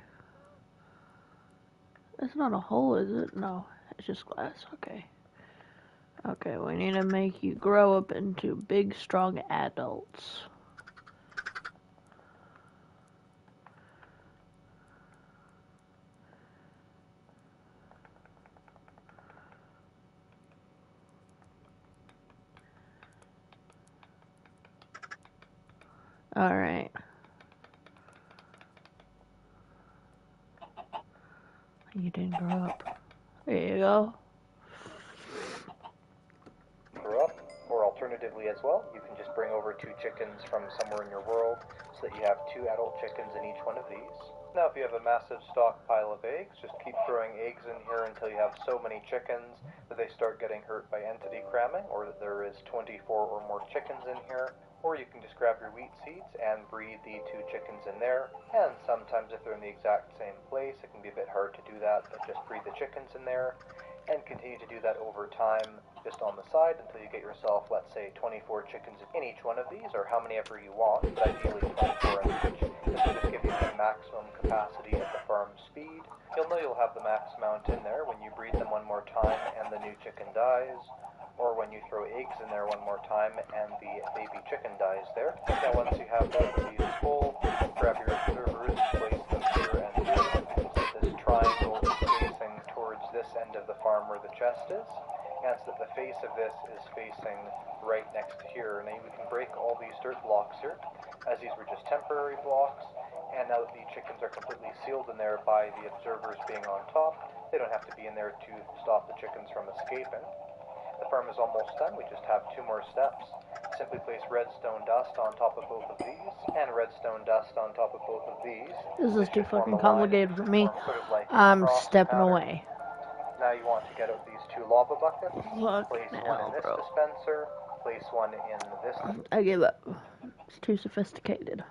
It's not a hole, is it? No. It's just glass. Okay. Okay, we need to make you grow up into big, strong adults. Alright. You didn't grow up. There you go. Grow up, or alternatively as well, you can just bring over 2 chickens from somewhere in your world so that you have 2 adult chickens in each one of these. Now if you have a massive stockpile of eggs, just keep throwing eggs in here until you have so many chickens that they start getting hurt by entity cramming, or that there is 24 or more chickens in here. Or you can just grab your wheat seeds and breed the 2 chickens in there. And sometimes if they're in the exact same place, it can be a bit hard to do that, but just breed the chickens in there. And continue to do that over time, just on the side, until you get yourself, let's say, 24 chickens in each one of these, or how many ever you want, but ideally 24 in each. This will just give you the maximum capacity at the farm speed. You'll know you'll have the max amount in there when you breed them one more time and the new chicken dies, or when you throw eggs in there one more time and the baby chicken dies there. Now once you have both of these full, grab your observers, place them here and here, so that this triangle is facing towards this end of the farm where the chest is, and so that the face of this is facing right next to here. Now we can break all these dirt blocks here, as these were just temporary blocks, and now that the chickens are completely sealed in there by the observers being on top, they don't have to be in there to stop the chickens from escaping. The farm is almost done. We just have 2 more steps. Simply place redstone dust on top of both of these, and redstone dust on top of both of these. This is too should form fucking a line complicated for me. sort of like a I'm cross stepping pattern. away. Now you want to get out these 2 lava buckets. Fuck Place now, one in this bro. dispenser. Place one in this. I give up. It's too sophisticated.